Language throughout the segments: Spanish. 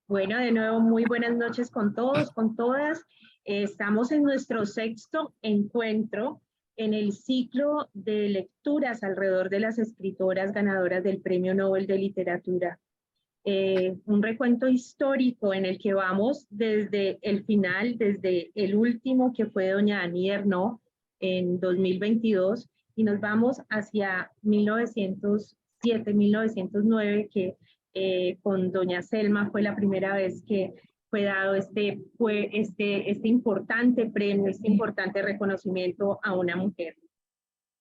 Bueno, de nuevo, muy buenas noches con todos, con todas. Estamos en nuestro sexto encuentro en el ciclo de lecturas alrededor de las escritoras ganadoras del Premio Nobel de Literatura. Un recuento histórico en el que vamos desde el final, desde el último que fue doña Annie Ernaux en 2022 y nos vamos hacia 1907, 1909, que con doña Selma fue la primera vez que fue dado este importante premio, este importante reconocimiento a una mujer.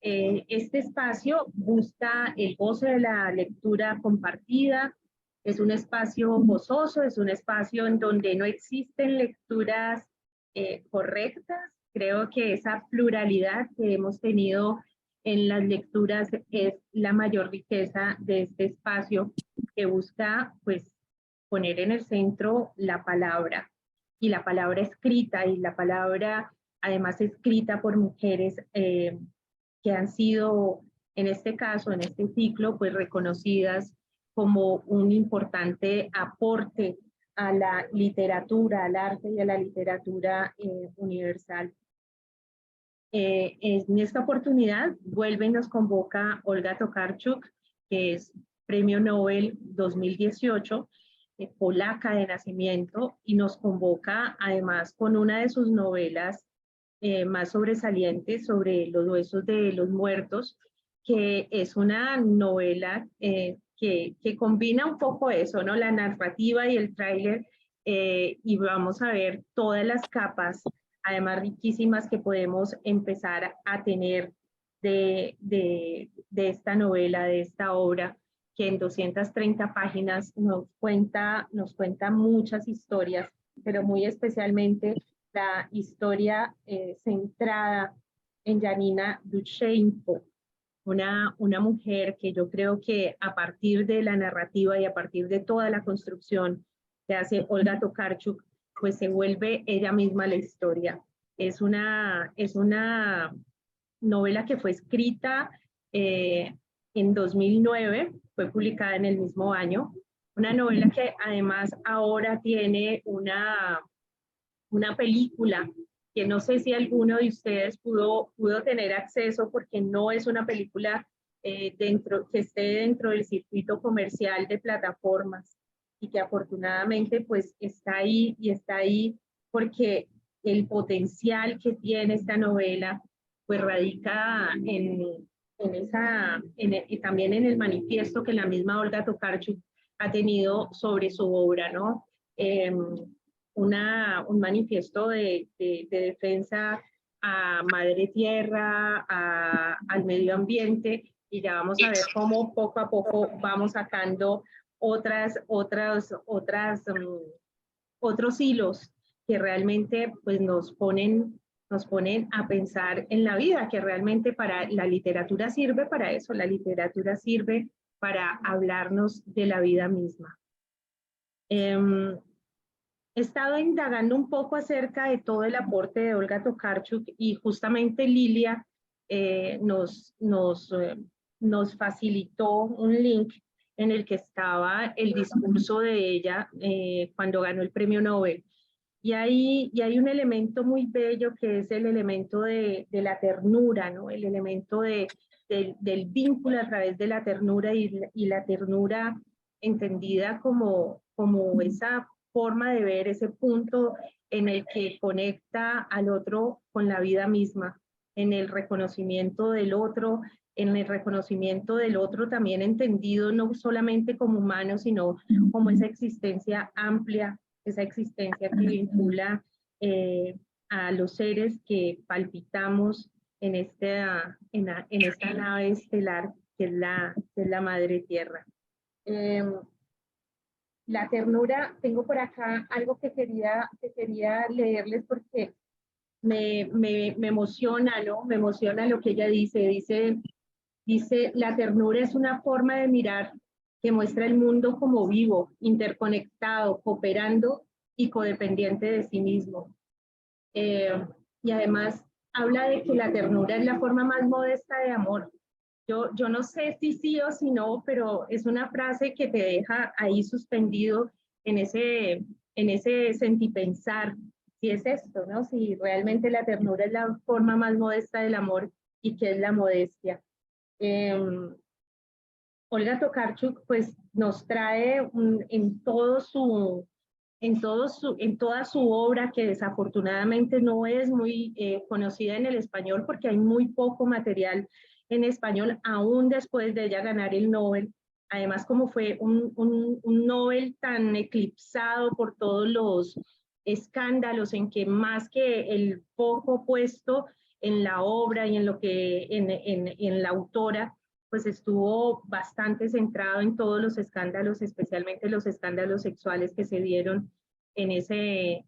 Este espacio busca el goce de la lectura compartida, es un espacio gozoso, es un espacio en donde no existen lecturas correctas. Creo que esa pluralidad que hemos tenido en las lecturas es la mayor riqueza de este espacio que busca pues poner en el centro la palabra y la palabra escrita y la palabra además escrita por mujeres que han sido en este caso, en este ciclo, pues reconocidas como un importante aporte a la literatura, al arte y a la literatura universal. En esta oportunidad vuelve y nos convoca Olga Tokarczuk, que es Premio Nobel 2018, polaca de nacimiento, y nos convoca además con una de sus novelas más sobresalientes sobre los huesos de los muertos, que es una novela que combina un poco eso, ¿no? La narrativa y el tráiler, y vamos a ver todas las capas además riquísimas que podemos empezar a tener de esta novela, de esta obra, que en 230 páginas nos cuenta muchas historias, pero muy especialmente la historia centrada en Janina Duchenko, una mujer que yo creo que a partir de la narrativa y a partir de toda la construcción que hace Olga Tokarczuk, pues se vuelve ella misma la historia. Es una novela que fue escrita en 2009, fue publicada en el mismo año, una novela que además ahora tiene una película que no sé si alguno de ustedes pudo tener acceso porque no es una película que esté dentro del circuito comercial de plataformas y que afortunadamente pues está ahí y está ahí porque el potencial que tiene esta novela pues radica también en el manifiesto que la misma Olga Tokarczuk ha tenido sobre su obra, ¿no? Un manifiesto de defensa a madre tierra, al medio ambiente, y ya vamos a ver cómo poco a poco vamos sacando otros hilos que realmente pues nos ponen a pensar en la vida, que realmente para la literatura sirve para eso, la literatura sirve para hablarnos de la vida misma. He estado indagando un poco acerca de todo el aporte de Olga Tokarczuk y justamente Lilia nos facilitó un link en el que estaba el discurso de ella cuando ganó el premio Nobel. Y hay un elemento muy bello que es el elemento de la ternura, ¿no? El elemento del vínculo a través de la ternura y la ternura entendida como esa forma de ver, ese punto en el que conecta al otro con la vida misma, en el reconocimiento del otro, en el reconocimiento del otro también entendido no solamente como humano, sino como esa existencia amplia, esa existencia que vincula a los seres que palpitamos en esta nave estelar que es la Madre Tierra. La ternura, tengo por acá algo que quería leerles porque me emociona, ¿no? Me emociona lo que ella dice, la ternura es una forma de mirar que muestra el mundo como vivo, interconectado, cooperando y codependiente de sí mismo. Y además habla de que la ternura es la forma más modesta de amor. Yo no sé si sí o si no, pero es una frase que te deja ahí suspendido en ese sentipensar, si es esto, ¿no? Si realmente la ternura es la forma más modesta del amor y qué es la modestia. Olga Tokarczuk pues nos trae en toda su obra, que desafortunadamente no es muy conocida en el español porque hay muy poco material en español, aún después de ella ganar el Nobel. Además, como fue un Nobel tan eclipsado por todos los escándalos, en que más que el foco puesto en la obra y en lo que en la autora, pues estuvo bastante centrado en todos los escándalos, especialmente los escándalos sexuales que se dieron en ese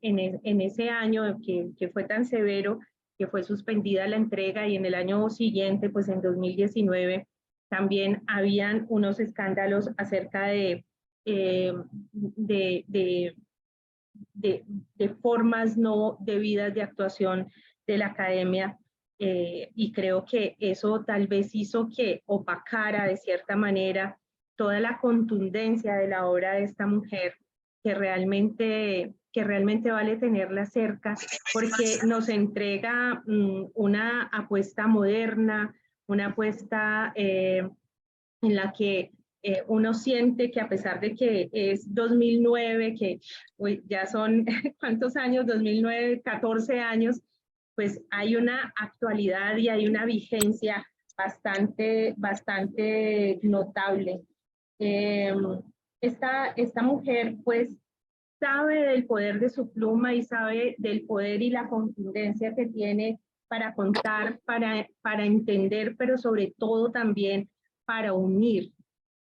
año que fue tan severo, que fue suspendida la entrega, y en el año siguiente, pues en 2019, también habían unos escándalos acerca de, de, de, de formas no debidas de actuación de la academia, y creo que eso tal vez hizo que opacara de cierta manera toda la contundencia de la obra de esta mujer, que realmente vale tenerla cerca, porque nos entrega una apuesta moderna, una apuesta en la que uno siente que, a pesar de que es 2009, que ya son, ¿cuántos años? 2009, 14 años, pues hay una actualidad y hay una vigencia bastante notable. Esta mujer pues sabe del poder de su pluma y sabe del poder y la contundencia que tiene para contar, para entender, pero sobre todo también para unir.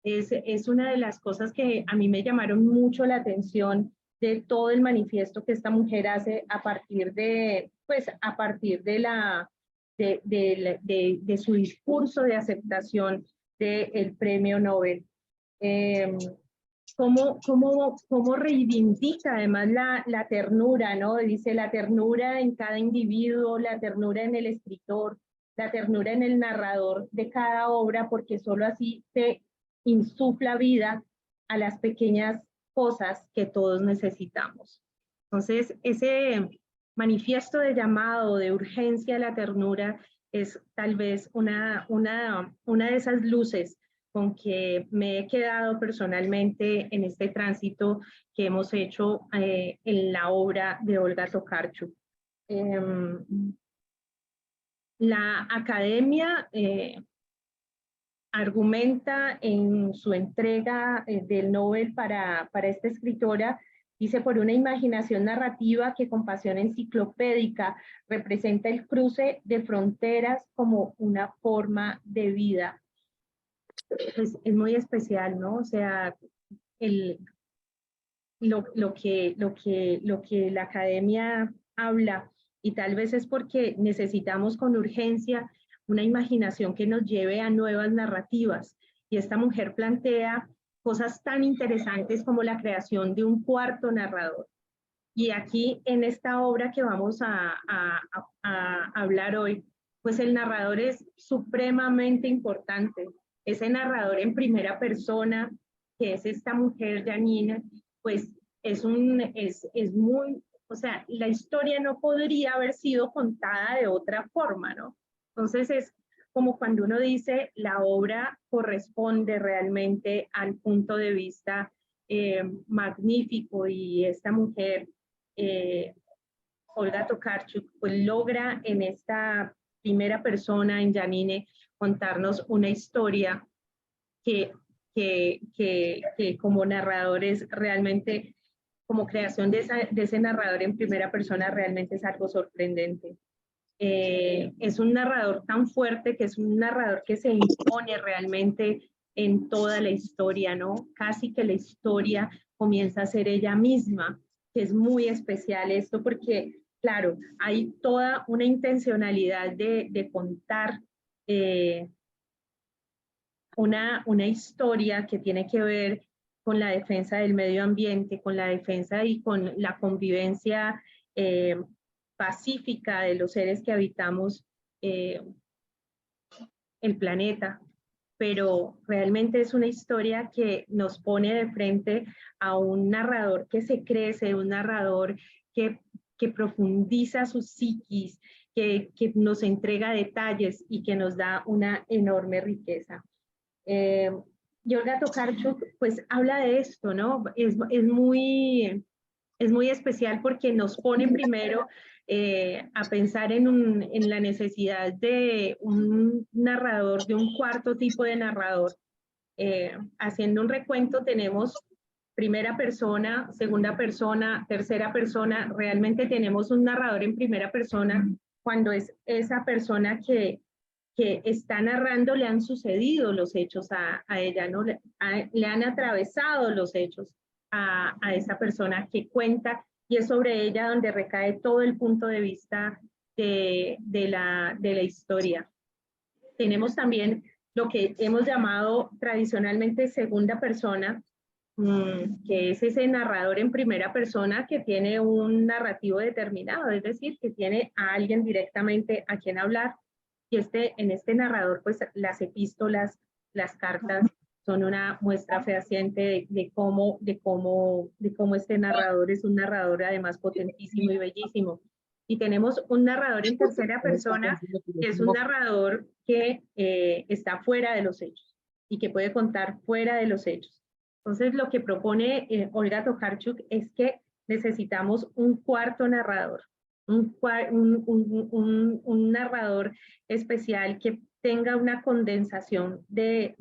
Es una de las cosas que a mí me llamaron mucho la atención de todo el manifiesto que esta mujer hace a partir de, pues, a partir de, de su discurso de aceptación del premio Nobel. Cómo reivindica además la ternura, ¿no? Dice la ternura en cada individuo, la ternura en el escritor, la ternura en el narrador de cada obra, porque solo así se insufla vida a las pequeñas cosas que todos necesitamos. Entonces, ese manifiesto de llamado, de urgencia a la ternura, es tal vez una de esas luces con que me he quedado personalmente en este tránsito que hemos hecho en la obra de Olga Tokarczuk. La academia argumenta en su entrega del Nobel para esta escritora, dice: por una imaginación narrativa que con pasión enciclopédica representa el cruce de fronteras como una forma de vida. Pues es muy especial, ¿no? O sea, lo que la academia habla, y tal vez es porque necesitamos con urgencia una imaginación que nos lleve a nuevas narrativas. Y esta mujer plantea cosas tan interesantes como la creación de un cuarto narrador. Y aquí, en esta obra que vamos a hablar hoy, pues el narrador es supremamente importante. Ese narrador en primera persona, que es esta mujer, Janine, pues es muy, o sea, la historia no podría haber sido contada de otra forma, ¿no? Entonces es como cuando uno dice, la obra corresponde realmente al punto de vista magnífico, y esta mujer, Olga Tokarczuk, pues logra en esta primera persona, en Janine, contarnos una historia que, que como narradores realmente, como creación de ese narrador en primera persona, realmente es algo sorprendente. Es un narrador tan fuerte, que es un narrador que se impone realmente en toda la historia, ¿no? Casi que la historia comienza a ser ella misma, que es muy especial esto, porque, claro, hay toda una intencionalidad de contar una historia que tiene que ver con la defensa del medio ambiente, con la defensa y con la convivencia pacífica de los seres que habitamos el planeta. pero realmente es una historia que nos pone de frente a un narrador que se crece, un narrador que profundiza su psiquis, que nos entrega detalles y que nos da una enorme riqueza. Y Olga Tokarczuk pues habla de esto, ¿no? Es muy especial porque nos pone primero a pensar en la necesidad de un narrador, de un cuarto tipo de narrador. Haciendo un recuento tenemos primera persona, segunda persona, tercera persona. Realmente tenemos un narrador en primera persona cuando es esa persona que está narrando, le han sucedido los hechos a ella, ¿no? Le han atravesado los hechos a esa persona que cuenta, y es sobre ella donde recae todo el punto de vista de la historia. Tenemos también lo que hemos llamado tradicionalmente segunda persona, que es ese narrador en primera persona que tiene un narrativo determinado, es decir, que tiene a alguien directamente a quien hablar. Y en este narrador, pues las epístolas, las cartas son una muestra fehaciente de cómo este narrador es un narrador además potentísimo y bellísimo. Y tenemos un narrador en tercera persona, que es un narrador que está fuera de los hechos y que puede contar fuera de los hechos. Entonces, lo que propone Olga Tokarczuk es que necesitamos un cuarto narrador, un narrador especial que tenga una condensación de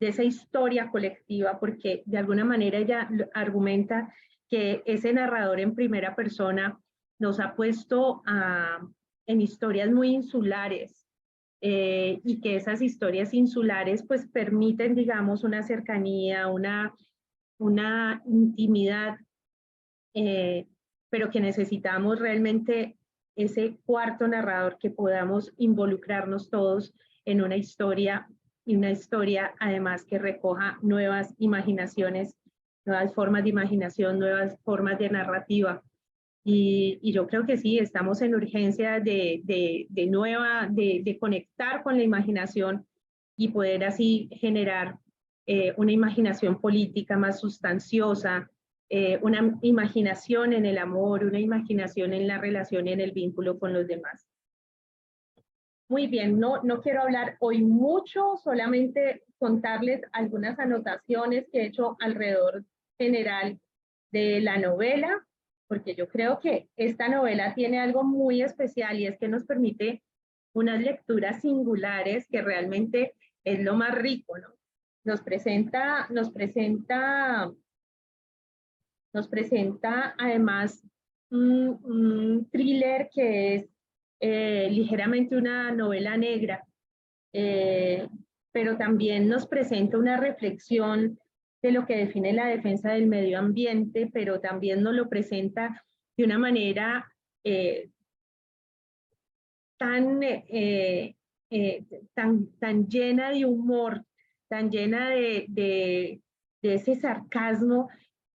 esa historia colectiva, porque de alguna manera ella argumenta que ese narrador en primera persona nos ha puesto en historias muy insulares, y que esas historias insulares pues permiten, digamos, una cercanía, una intimidad, pero que necesitamos realmente ese cuarto narrador que podamos involucrarnos todos en una historia, y una historia además que recoja nuevas imaginaciones, nuevas formas de imaginación, nuevas formas de narrativa. Y yo creo que sí, estamos en urgencia de conectar con la imaginación y poder así generar una imaginación política más sustanciosa, una imaginación en el amor, una imaginación en la relación, en el vínculo con los demás. Muy bien, no quiero hablar hoy mucho, solamente contarles algunas anotaciones que he hecho alrededor general de la novela, porque yo creo que esta novela tiene algo muy especial, y es que nos permite unas lecturas singulares que realmente es lo más rico, ¿no? Nos presenta además un thriller que es ligeramente una novela negra, pero también nos presenta una reflexión de lo que define la defensa del medio ambiente, pero también nos lo presenta de una manera tan llena de humor, tan llena de ese sarcasmo,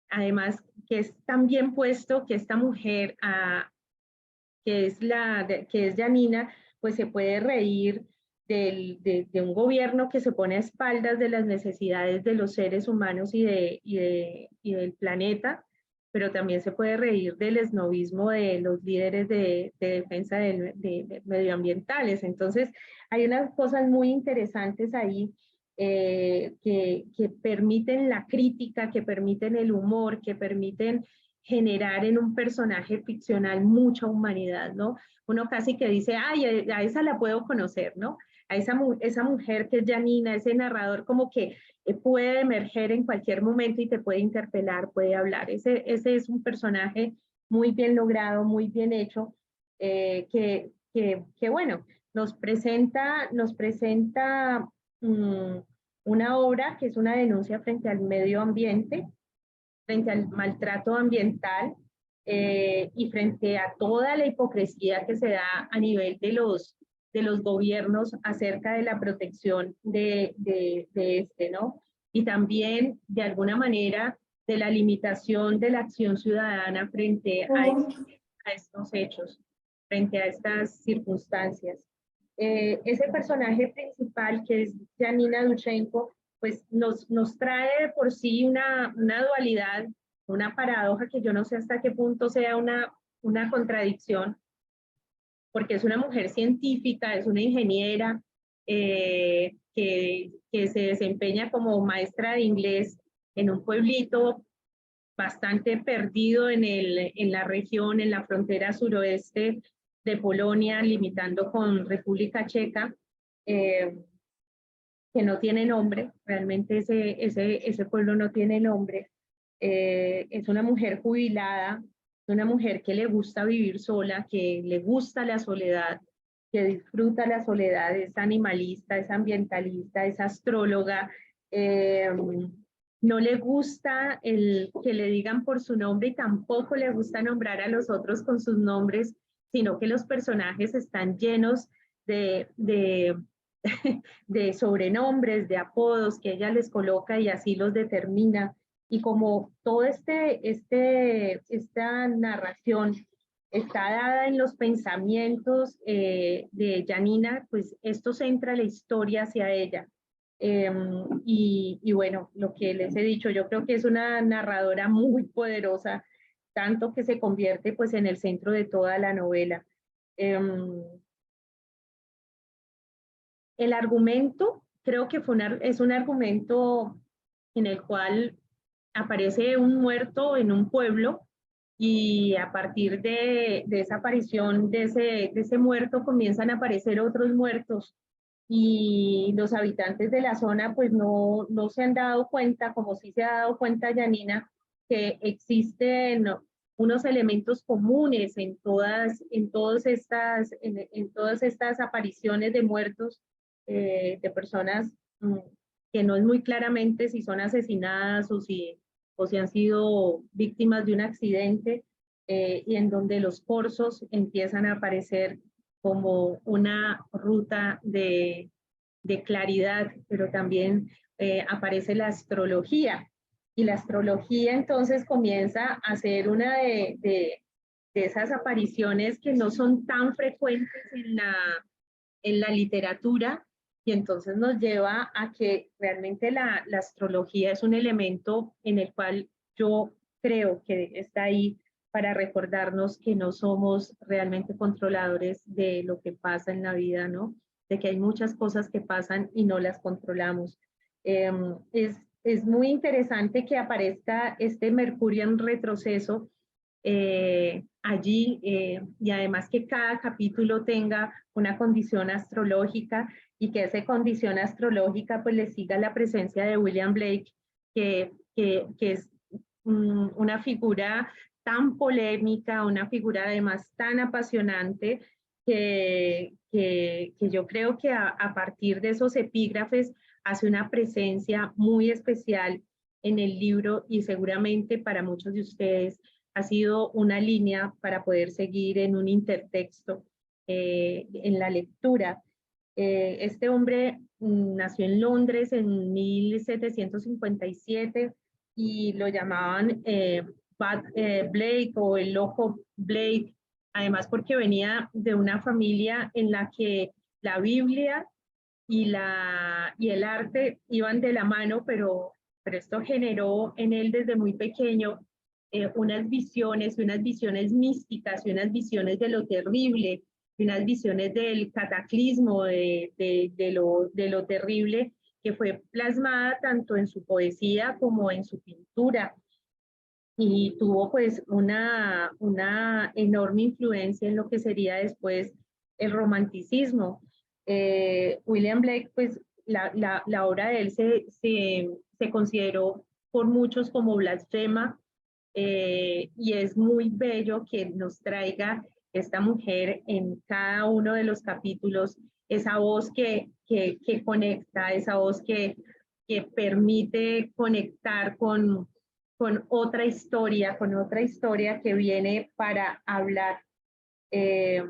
además que es tan bien puesto que esta mujer, que es Janina, pues se puede reír de un gobierno que se pone a espaldas de las necesidades de los seres humanos y del planeta, pero también se puede reír del esnovismo de los líderes de defensa medioambientales. Entonces, hay unas cosas muy interesantes ahí, que permiten la crítica, que permiten el humor, que permiten generar en un personaje ficcional mucha humanidad, ¿no? Uno casi que dice, ay, a esa la puedo conocer, ¿no? A esa mujer que es Janina, ese narrador como que puede emerger en cualquier momento y te puede interpelar, puede hablar. Ese es un personaje muy bien logrado, muy bien hecho, que bueno, nos presenta una obra que es una denuncia frente al medio ambiente, frente al maltrato ambiental, y frente a toda la hipocresía que se da a nivel de los gobiernos acerca de la protección de ¿no? Y también, de alguna manera, de la limitación de la acción ciudadana frente a estos hechos, frente a estas circunstancias. ese personaje principal, que es Janina Duchenko, pues nos trae por sí una dualidad, una paradoja que yo no sé hasta qué punto sea una contradicción, porque es una mujer científica, es una ingeniera que se desempeña como maestra de inglés en un pueblito bastante perdido en la región, en la frontera suroeste de Polonia, limitando con República Checa, eh, que no tiene nombre, realmente ese pueblo no tiene nombre. Es una mujer jubilada, es una mujer que le gusta vivir sola, que le gusta la soledad, que disfruta la soledad, es animalista, es ambientalista, es astróloga, no le gusta el que le digan por su nombre y tampoco le gusta nombrar a los otros con sus nombres, sino que los personajes están llenos de de sobrenombres, de apodos que ella les coloca y así los determina. Y como todo esta narración está dada en los pensamientos de Janina, pues esto centra la historia hacia ella. Y bueno, lo que les he dicho, yo creo que es una narradora muy poderosa, tanto que se convierte pues en el centro de toda la novela. El argumento, creo que es un argumento en el cual aparece un muerto en un pueblo y a partir de esa aparición de ese muerto comienzan a aparecer otros muertos y los habitantes de la zona pues no se han dado cuenta, como sí se ha dado cuenta Janina, que existen unos elementos comunes en todas estas apariciones de muertos, de personas que no es muy claramente si son asesinadas o si han sido víctimas de un accidente, y en donde los corzos empiezan a aparecer como una ruta de claridad, pero también aparece la astrología. Y la astrología entonces comienza a ser una de esas apariciones que no son tan frecuentes en la literatura, y entonces nos lleva a que realmente la astrología es un elemento en el cual yo creo que está ahí para recordarnos que no somos realmente controladores de lo que pasa en la vida, ¿no? De que hay muchas cosas que pasan y no las controlamos. Es muy interesante que aparezca este Mercurio en retroceso allí, y además que cada capítulo tenga una condición astrológica y que esa condición astrológica pues le siga la presencia de William Blake, que es una figura tan polémica, una figura además tan apasionante, que yo creo que a partir de esos epígrafes hace una presencia muy especial en el libro y seguramente para muchos de ustedes ha sido una línea para poder seguir en un intertexto en la lectura. Este hombre nació en Londres en 1757 y lo llamaban Blake o el loco Blake, además porque venía de una familia en la que la Biblia y el arte iban de la mano, pero esto generó en él desde muy pequeño unas visiones místicas y unas visiones de lo terrible, y unas visiones del cataclismo, de lo terrible, que fue plasmada tanto en su poesía como en su pintura. Y tuvo pues una enorme influencia en lo que sería después el romanticismo. William Blake, pues la obra de él se consideró por muchos como blasfema, y es muy bello que nos traiga esta mujer en cada uno de los capítulos, esa voz que conecta, esa voz que permite conectar con otra historia que viene para hablar. Eh,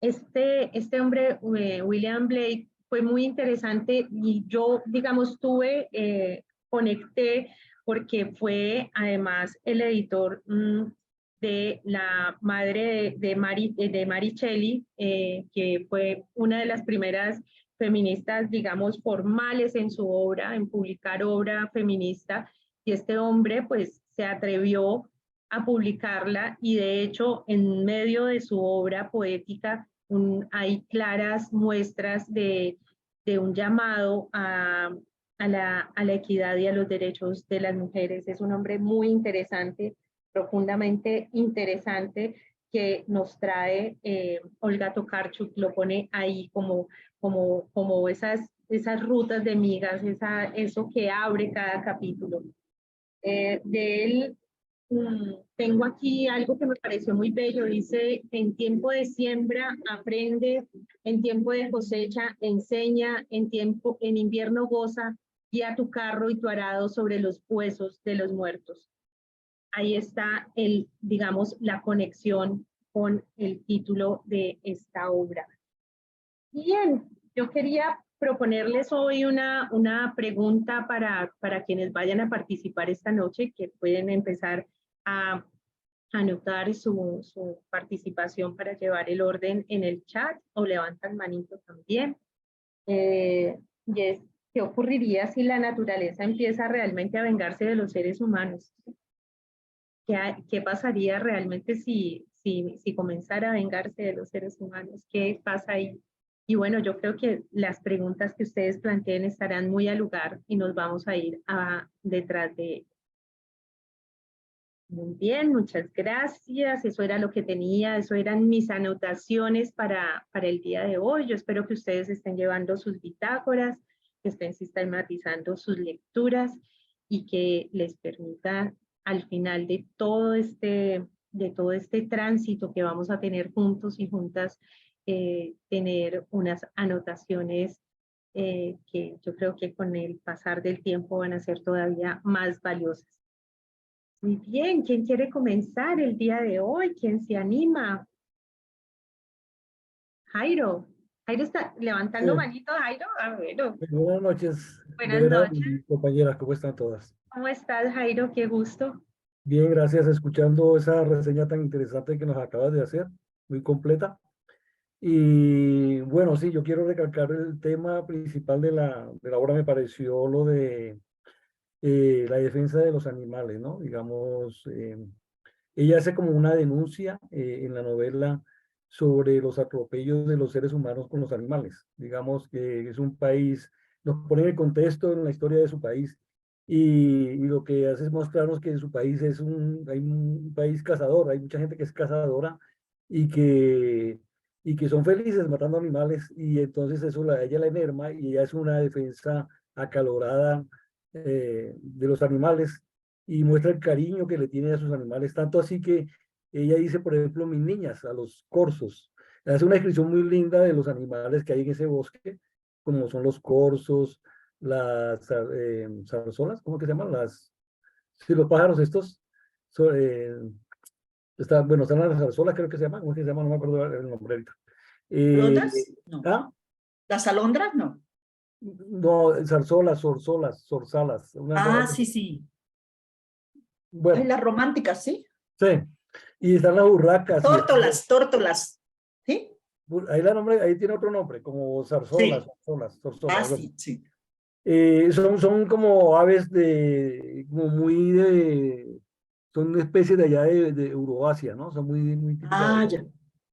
este hombre, William Blake, fue muy interesante y yo, digamos, conecté porque fue además el editor de la madre de Mary Shelley, que fue una de las primeras feministas, digamos, formales en su obra, en publicar obra feminista, y este hombre pues se atrevió a publicarla y de hecho en medio de su obra poética hay claras muestras de un llamado a la equidad y a los derechos de las mujeres. Es un hombre muy interesante, profundamente interesante, que nos trae Olga Tokarczuk, lo pone ahí como esas rutas de migas, eso que abre cada capítulo. De él tengo aquí algo que me pareció muy bello, dice, en tiempo de siembra aprende, en tiempo de cosecha enseña, en invierno goza, guía tu carro y tu arado sobre los huesos de los muertos. Ahí está digamos, la conexión con el título de esta obra. Bien, yo quería proponerles hoy una pregunta para quienes vayan a participar esta noche, que pueden empezar a anotar su participación para llevar el orden en el chat o levantan manito también. Y es, ¿qué ocurriría si la naturaleza empieza realmente a vengarse de los seres humanos? ¿Qué pasaría realmente si comenzara a vengarse de los seres humanos? ¿Qué pasa ahí? Y bueno, yo creo que las preguntas que ustedes planteen estarán muy al lugar y nos vamos a ir detrás de ellas. Muy bien, muchas gracias. Eso era lo que tenía, eso eran mis anotaciones para el día de hoy. Yo espero que ustedes estén llevando sus bitácoras, que estén sistematizando sus lecturas y que les permita al final de todo este tránsito que vamos a tener juntos y juntas, tener unas anotaciones que yo creo que con el pasar del tiempo van a ser todavía más valiosas. Muy bien, ¿quién quiere comenzar el día de hoy? ¿Quién se anima? Jairo. Jairo está levantando manito, Jairo. Ah, bueno. Buenas noches, Buenas Vera noches. y compañeras, ¿cómo están todas? ¿Cómo estás, Jairo? Qué gusto. Bien, gracias, escuchando esa reseña tan interesante que nos acabas de hacer, muy completa. Y bueno, sí, yo quiero recalcar el tema principal de la obra, me pareció lo de la defensa de los animales, ¿no? Digamos, ella hace como una denuncia en la novela sobre los atropellos de los seres humanos con los animales. Digamos que es un país, nos pone en el contexto, en la historia de su país, y lo que hace es mostrarnos que en su país hay un país cazador, hay mucha gente que es cazadora y que, y que son felices matando animales, y entonces eso a ella la enerva y ella es una defensa acalorada de los animales y muestra el cariño que le tiene a sus animales, tanto así que ella dice, por ejemplo, mis niñas, a los corzos. Hace una descripción muy linda de los animales que hay en ese bosque, como son los corzos, las zarzolas, ¿cómo que se llaman? Sí, los pájaros estos. Bueno, están las zarzolas, creo que se llaman, ¿cómo es que se llaman? No me acuerdo el nombre ahorita. ¿Alondras? No. ¿Ah? ¿Las alondras? No. No, zarzolas, zorzalas. Sí, sí. Ay, Bueno, las románticas, ¿sí? sí. Y están las urracas. Tórtolas, ¿sí? Ahí tiene otro nombre, como zarzolas, Sí. zarzolas. Sí, sí. Son como aves son una especie de allá de Euroasia, ¿no? Son muy típicas de allá. Ya.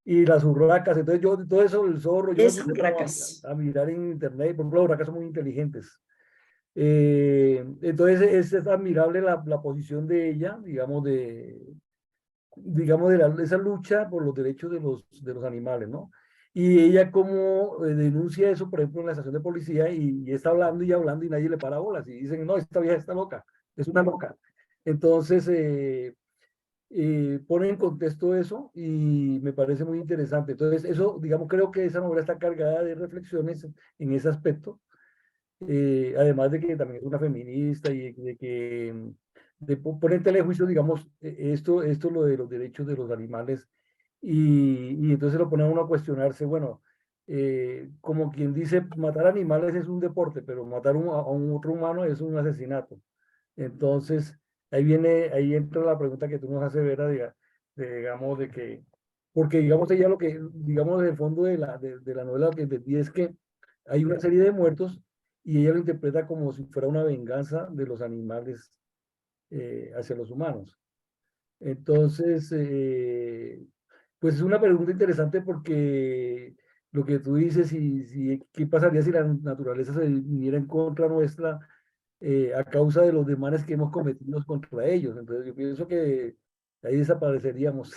Y las urracas, entonces todo eso, el zorro, yo me Esas puse como urracas. a mirar en internet, por ejemplo, las urracas son muy inteligentes. Entonces es admirable la posición de ella, digamos, de esa lucha por los derechos de los animales, ¿no? Y ella como denuncia eso, por ejemplo, en la estación de policía y está hablando y hablando y nadie le para bolas y dicen, no, esta vieja está loca, es una loca. Entonces, pone en contexto eso y me parece muy interesante. Entonces, eso, digamos, creo que esa novela está cargada de reflexiones en ese aspecto, además de que también es una feminista y de que pone en telejuicio, digamos, esto lo de los derechos de los animales y entonces lo pone a uno a cuestionarse, bueno, como quien dice, matar animales es un deporte, pero matar a un otro humano es un asesinato. Entonces, ahí entra la pregunta que tú nos haces, Vera, diga, digamos, de que, porque digamos ella lo que, digamos, en el fondo de la novela lo que entendí es que hay una serie de muertos y ella lo interpreta como si fuera una venganza de los animales hacia los humanos. Entonces, pues es una pregunta interesante porque lo que tú dices, ¿qué pasaría si la naturaleza se viniera en contra nuestra a causa de los desmanes que hemos cometido contra ellos? Entonces, yo pienso que ahí desapareceríamos,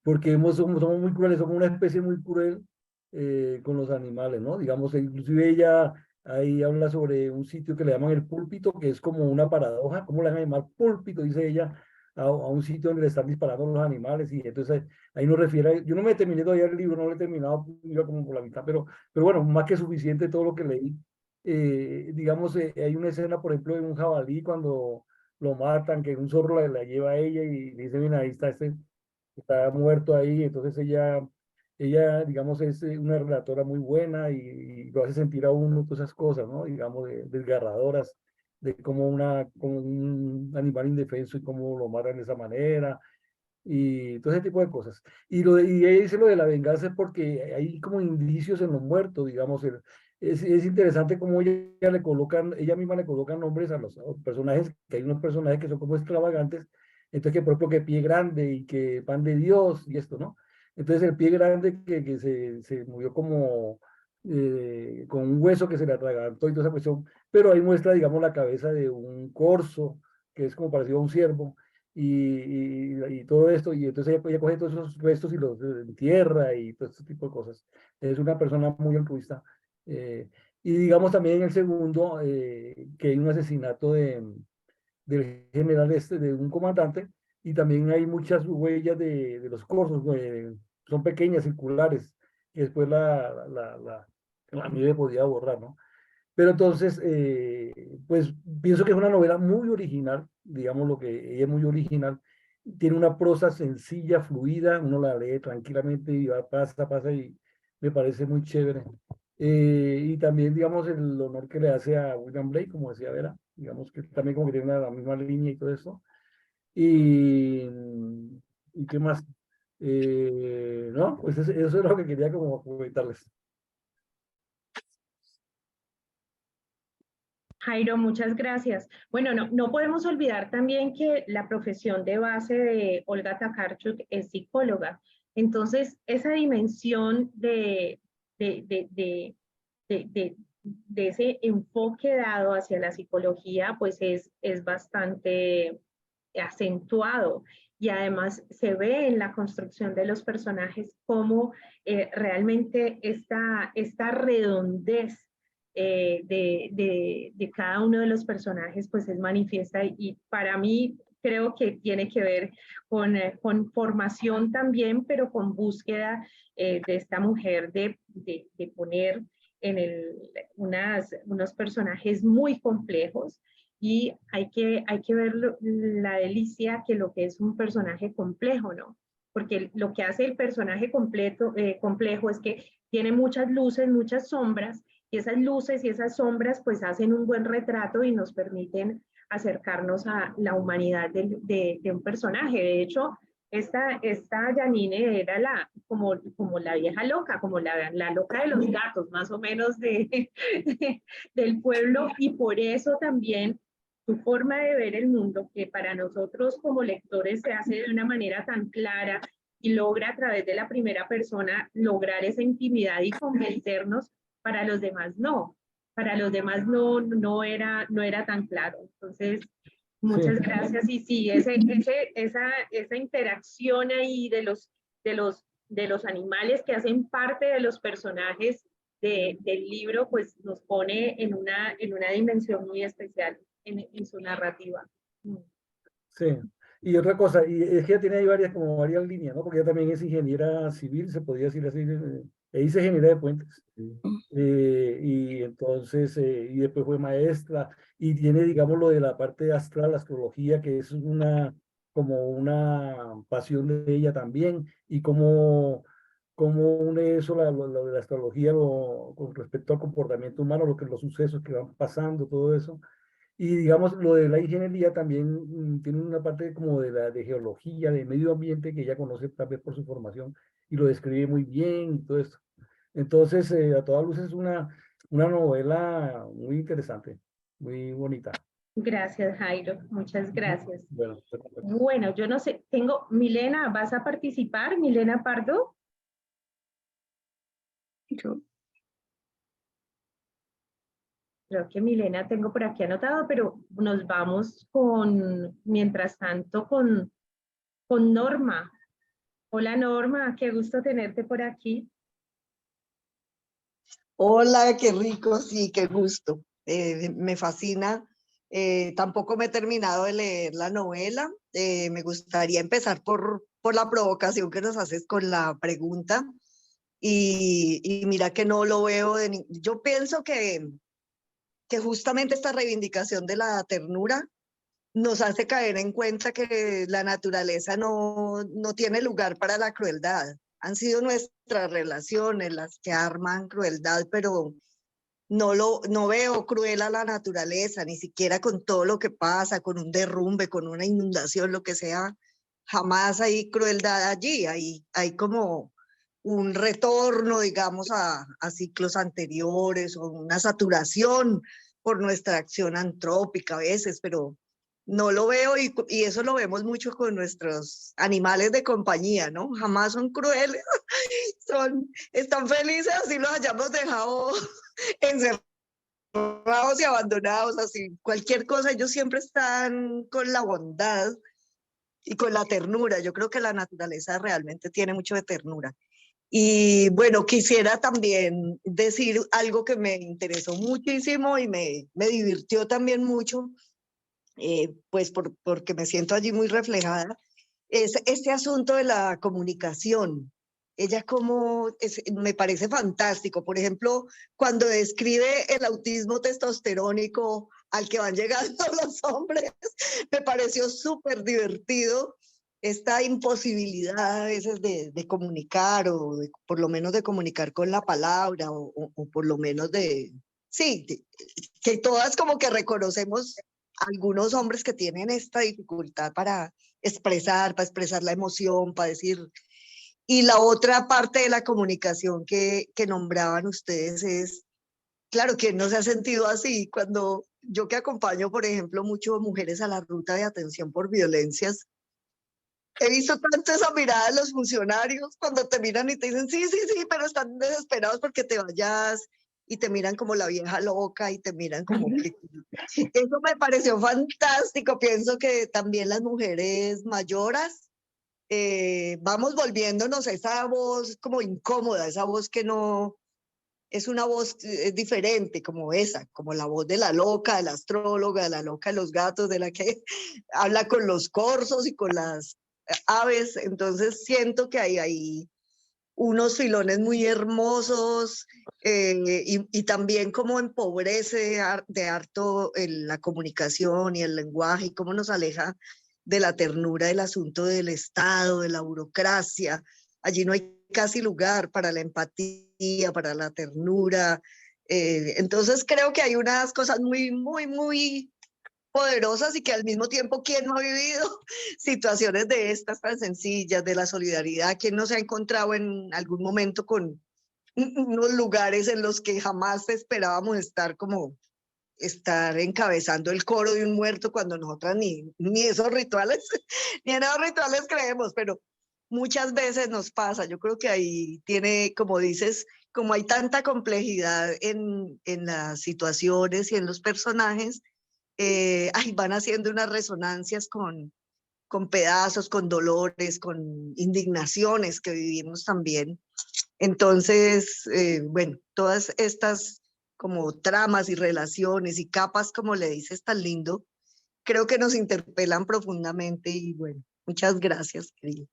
porque somos muy crueles, somos una especie muy cruel con los animales, ¿no? Digamos, inclusive ella ahí habla sobre un sitio que le llaman el púlpito, que es como una paradoja. ¿Cómo le van a llamar púlpito? Dice ella, a un sitio donde le están disparando los animales, y entonces ahí nos refiere, yo no me terminé todavía el libro, no lo he terminado, iba como por la mitad, pero bueno, más que suficiente todo lo que leí. Digamos, hay una escena, por ejemplo, de un jabalí cuando lo matan, que un zorro la lleva a ella y le dice, mira, ahí está está muerto ahí. Entonces ella, digamos, es una relatora muy buena y lo hace sentir a uno todas esas cosas, ¿no? Digamos, desgarradoras, de cómo como un animal indefenso y cómo lo matan de esa manera y todo ese tipo de cosas. Y ella dice lo de la venganza es porque hay como indicios en los muertos, digamos. Es interesante cómo ella misma le colocan nombres a los personajes, que hay unos personajes que son como extravagantes, entonces que por ejemplo que pie grande y que pan de Dios y esto, ¿no? Entonces el pie grande que se murió como con un hueso que se le atragantó y toda esa cuestión, pero ahí muestra, digamos, la cabeza de un corzo, que es como parecido a un ciervo y todo esto, y entonces ella coge todos esos restos y los entierra y todo este tipo de cosas. Es una persona muy altruista. eh, y digamos también en el segundo, que hay un asesinato del general de un comandante, y también hay muchas huellas de los corzos, son pequeñas, circulares, que después la nieve podía borrar, ¿no? Pero entonces, pues pienso que es una novela muy original, digamos lo que ella es muy original, tiene una prosa sencilla, fluida, uno la lee tranquilamente y va, pasa y me parece muy chévere. Y también, digamos, el honor que le hace a William Blake, como decía Vera, digamos que también como que tiene la misma línea y todo eso. Y, ¿Y qué más? No, pues eso es lo que quería como comentarles. Jairo, muchas gracias. Bueno, no podemos olvidar también que la profesión de base de Olga Tokarczuk es psicóloga. Entonces, esa dimensión de, de, de, de, de, de ese enfoque dado hacia la psicología, pues es bastante acentuado. Y además se ve en la construcción de los personajes cómo realmente esta redondez de cada uno de los personajes pues es manifiesta, y para mí creo que tiene que ver con formación también, pero con búsqueda de esta mujer de poner en unos personajes muy complejos. Y hay que ver la delicia que lo que es un personaje complejo, ¿no? Porque lo que hace el personaje complejo es que tiene muchas luces, muchas sombras, y esas luces y esas sombras pues hacen un buen retrato y nos permiten acercarnos a la humanidad de un personaje. De hecho, esta Janine era como la vieja loca, como la loca de los gatos, más o menos del pueblo, y por eso también su forma de ver el mundo, que para nosotros como lectores se hace de una manera tan clara y logra a través de la primera persona lograr esa intimidad y convencernos, para los demás no. Para los demás no era tan claro. Entonces, muchas Sí. gracias. Y sí, esa interacción ahí de los animales que hacen parte de los personajes del libro, pues nos pone en una dimensión muy especial en su narrativa. Sí, y otra cosa, y es que ella tiene ahí varias líneas, ¿no? Porque ella también es ingeniera civil, se podría decir así, ella dice ingeniera de puentes. Y entonces, y después fue maestra, y tiene, digamos, lo de la parte astral, la astrología, que es como una pasión de ella también, y cómo une eso, lo de la astrología, con respecto al comportamiento humano, los sucesos que van pasando, todo eso. Y digamos, lo de la ingeniería también tiene una parte como de geología, de medio ambiente, que ella conoce tal vez por su formación y lo describe muy bien y todo esto. Entonces, a todas luces es una novela muy interesante, muy bonita. Gracias, Jairo. Muchas Ujú. gracias. Bueno, perfecto. Bueno, yo no sé, tengo, Milena, ¿vas a participar? Milena Pardo. Yo. Creo que Milena tengo por aquí anotado, pero nos vamos con, mientras tanto, con Norma. Hola Norma, qué gusto tenerte por aquí. Hola, qué rico, sí, qué gusto. Me fascina. Tampoco me he terminado de leer la novela. Me gustaría empezar por la provocación que nos haces con la pregunta. Y mira que no lo veo Yo pienso que justamente esta reivindicación de la ternura nos hace caer en cuenta que la naturaleza no tiene lugar para la crueldad. Han sido nuestras relaciones las que arman crueldad, pero no veo cruel a la naturaleza, ni siquiera con todo lo que pasa, con un derrumbe, con una inundación, lo que sea. Jamás hay crueldad allí, hay como un retorno, digamos, a ciclos anteriores o una saturación por nuestra acción antrópica a veces, pero no lo veo y eso lo vemos mucho con nuestros animales de compañía, ¿no? Jamás son crueles, están felices así los hayamos dejado encerrados y abandonados, así, cualquier cosa, ellos siempre están con la bondad y con la ternura. Yo creo que la naturaleza realmente tiene mucho de ternura. Y bueno, quisiera también decir algo que me interesó muchísimo y me divirtió también mucho, pues porque me siento allí muy reflejada, es este asunto de la comunicación. Ella me parece fantástico. Por ejemplo, cuando describe el autismo testosterónico al que van llegando los hombres, me pareció súper divertido esta imposibilidad a veces de comunicar o por lo menos de comunicar con la palabra o por lo menos sí, que todas como que reconocemos algunos hombres que tienen esta dificultad para expresar la emoción, para decir. Y la otra parte de la comunicación que nombraban ustedes es, claro, que no se ha sentido así. Cuando yo que acompaño, por ejemplo, mucho mujeres a la ruta de atención por violencias, he visto tanto esa mirada de los funcionarios cuando te miran y te dicen, sí, sí, sí, pero están desesperados porque te vayas y te miran como la vieja loca y te miran como que... Eso me pareció fantástico. Pienso que también las mujeres mayoras vamos volviéndonos esa voz como incómoda, esa voz que no es una voz diferente, como esa, como la voz de la loca, de la astróloga, de la loca de los gatos, de la que habla con los corzos y con las aves. Entonces siento que hay unos filones muy hermosos y también como empobrece de harto la comunicación y el lenguaje y cómo nos aleja de la ternura del asunto del Estado, de la burocracia. Allí no hay casi lugar para la empatía, para la ternura. Entonces creo que hay unas cosas muy, muy, muy poderosas y que al mismo tiempo, ¿quién no ha vivido situaciones de estas tan sencillas, de la solidaridad? ¿Quién no se ha encontrado en algún momento con unos lugares en los que jamás esperábamos estar, como estar encabezando el coro de un muerto cuando nosotras ni esos rituales, ni en esos rituales creemos, pero muchas veces nos pasa? Yo creo que ahí tiene, como dices, como hay tanta complejidad en las situaciones y en los personajes, van haciendo unas resonancias con pedazos, con dolores, con indignaciones que vivimos también. Entonces, bueno, todas estas como tramas y relaciones y capas, como le dices tan lindo, creo que nos interpelan profundamente y bueno, muchas gracias, querida.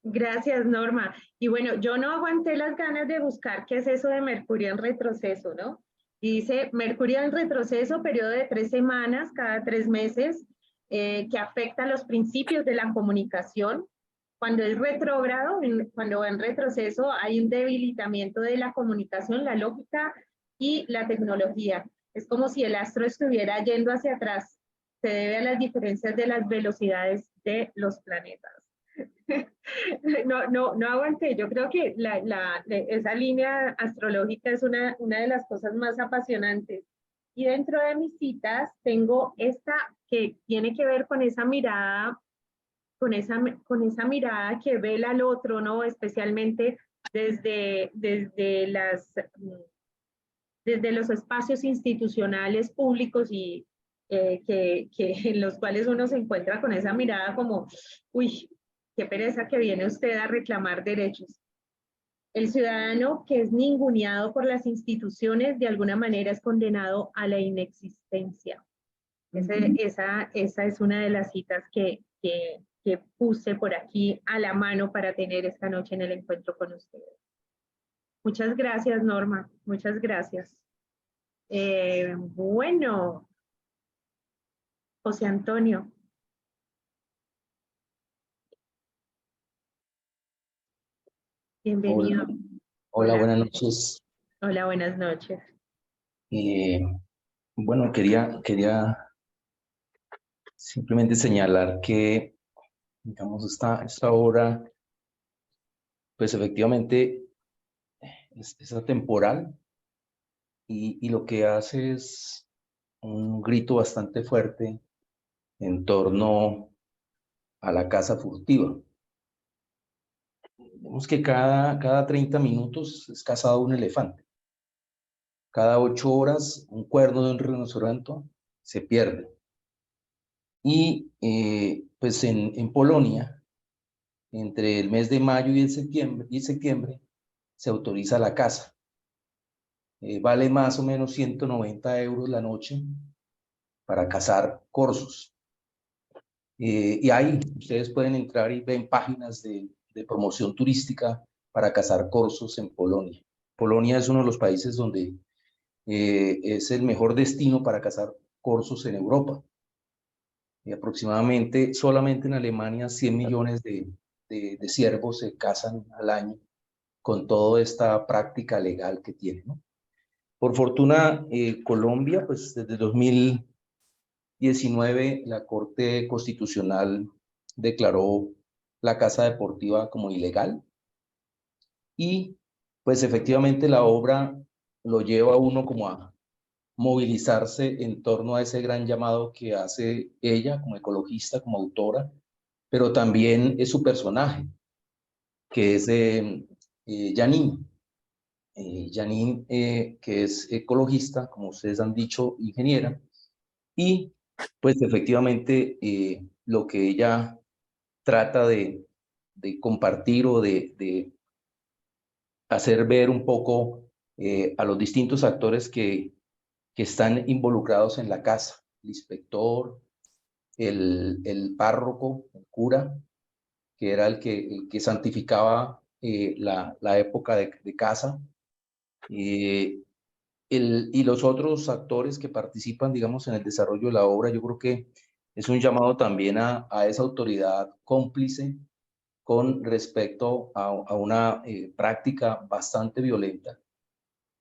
Gracias, Norma. Y bueno, yo no aguanté las ganas de buscar qué es eso de Mercurio en retroceso, ¿no? Y dice, Mercurio en retroceso, periodo de 3 semanas, cada 3 meses, que afecta los principios de la comunicación. Cuando es retrógrado, cuando va en retroceso, hay un debilitamiento de la comunicación, la lógica y la tecnología. Es como si el astro estuviera yendo hacia atrás. Se debe a las diferencias de las velocidades de los planetas. No aguanté. Yo creo que esa línea astrológica es una de las cosas más apasionantes. Y dentro de mis citas tengo esta que tiene que ver con esa mirada, con esa mirada que vela al otro, ¿no? Especialmente desde los espacios institucionales públicos y en los cuales uno se encuentra con esa mirada como, uy, qué pereza que viene usted a reclamar derechos. El ciudadano que es ninguneado por las instituciones de alguna manera es condenado a la inexistencia. Esa es una de las citas que puse por aquí a la mano para tener esta noche en el encuentro con ustedes. Muchas gracias, Norma. Muchas gracias. Bueno, José Antonio. Bienvenido. Hola, buenas noches. Hola, buenas noches. Bueno, quería simplemente señalar que, digamos, esta obra, pues efectivamente es atemporal y lo que hace es un grito bastante fuerte en torno a la caza furtiva. Vemos que cada 30 minutos es cazado un elefante. Cada 8 horas un cuerno de un rinoceronte se pierde. Y pues en Polonia, entre el mes de mayo y septiembre se autoriza la caza. Vale más o menos 190 € la noche para cazar corzos. Y ahí ustedes pueden entrar y ven páginas de promoción turística para cazar corzos en Polonia. Polonia es uno de los países donde es el mejor destino para cazar corzos en Europa. Aproximadamente, solamente en Alemania, 100 millones de ciervos se cazan al año con toda esta práctica legal que tiene, ¿no? Por fortuna, Colombia, pues desde 2019, la Corte Constitucional declaró la caza deportiva como ilegal y pues efectivamente la obra lo lleva a uno como a movilizarse en torno a ese gran llamado que hace ella como ecologista, como autora, pero también es su personaje, que es Janine. Janine, que es ecologista, como ustedes han dicho, ingeniera, y pues efectivamente lo que ella trata de compartir o de hacer ver un poco a los distintos actores que están involucrados en la casa, el inspector, el párroco, el cura, que era el que santificaba la época de caza, y los otros actores que participan, digamos, en el desarrollo de la obra. Yo creo que es un llamado también a esa autoridad cómplice con respecto a una práctica bastante violenta.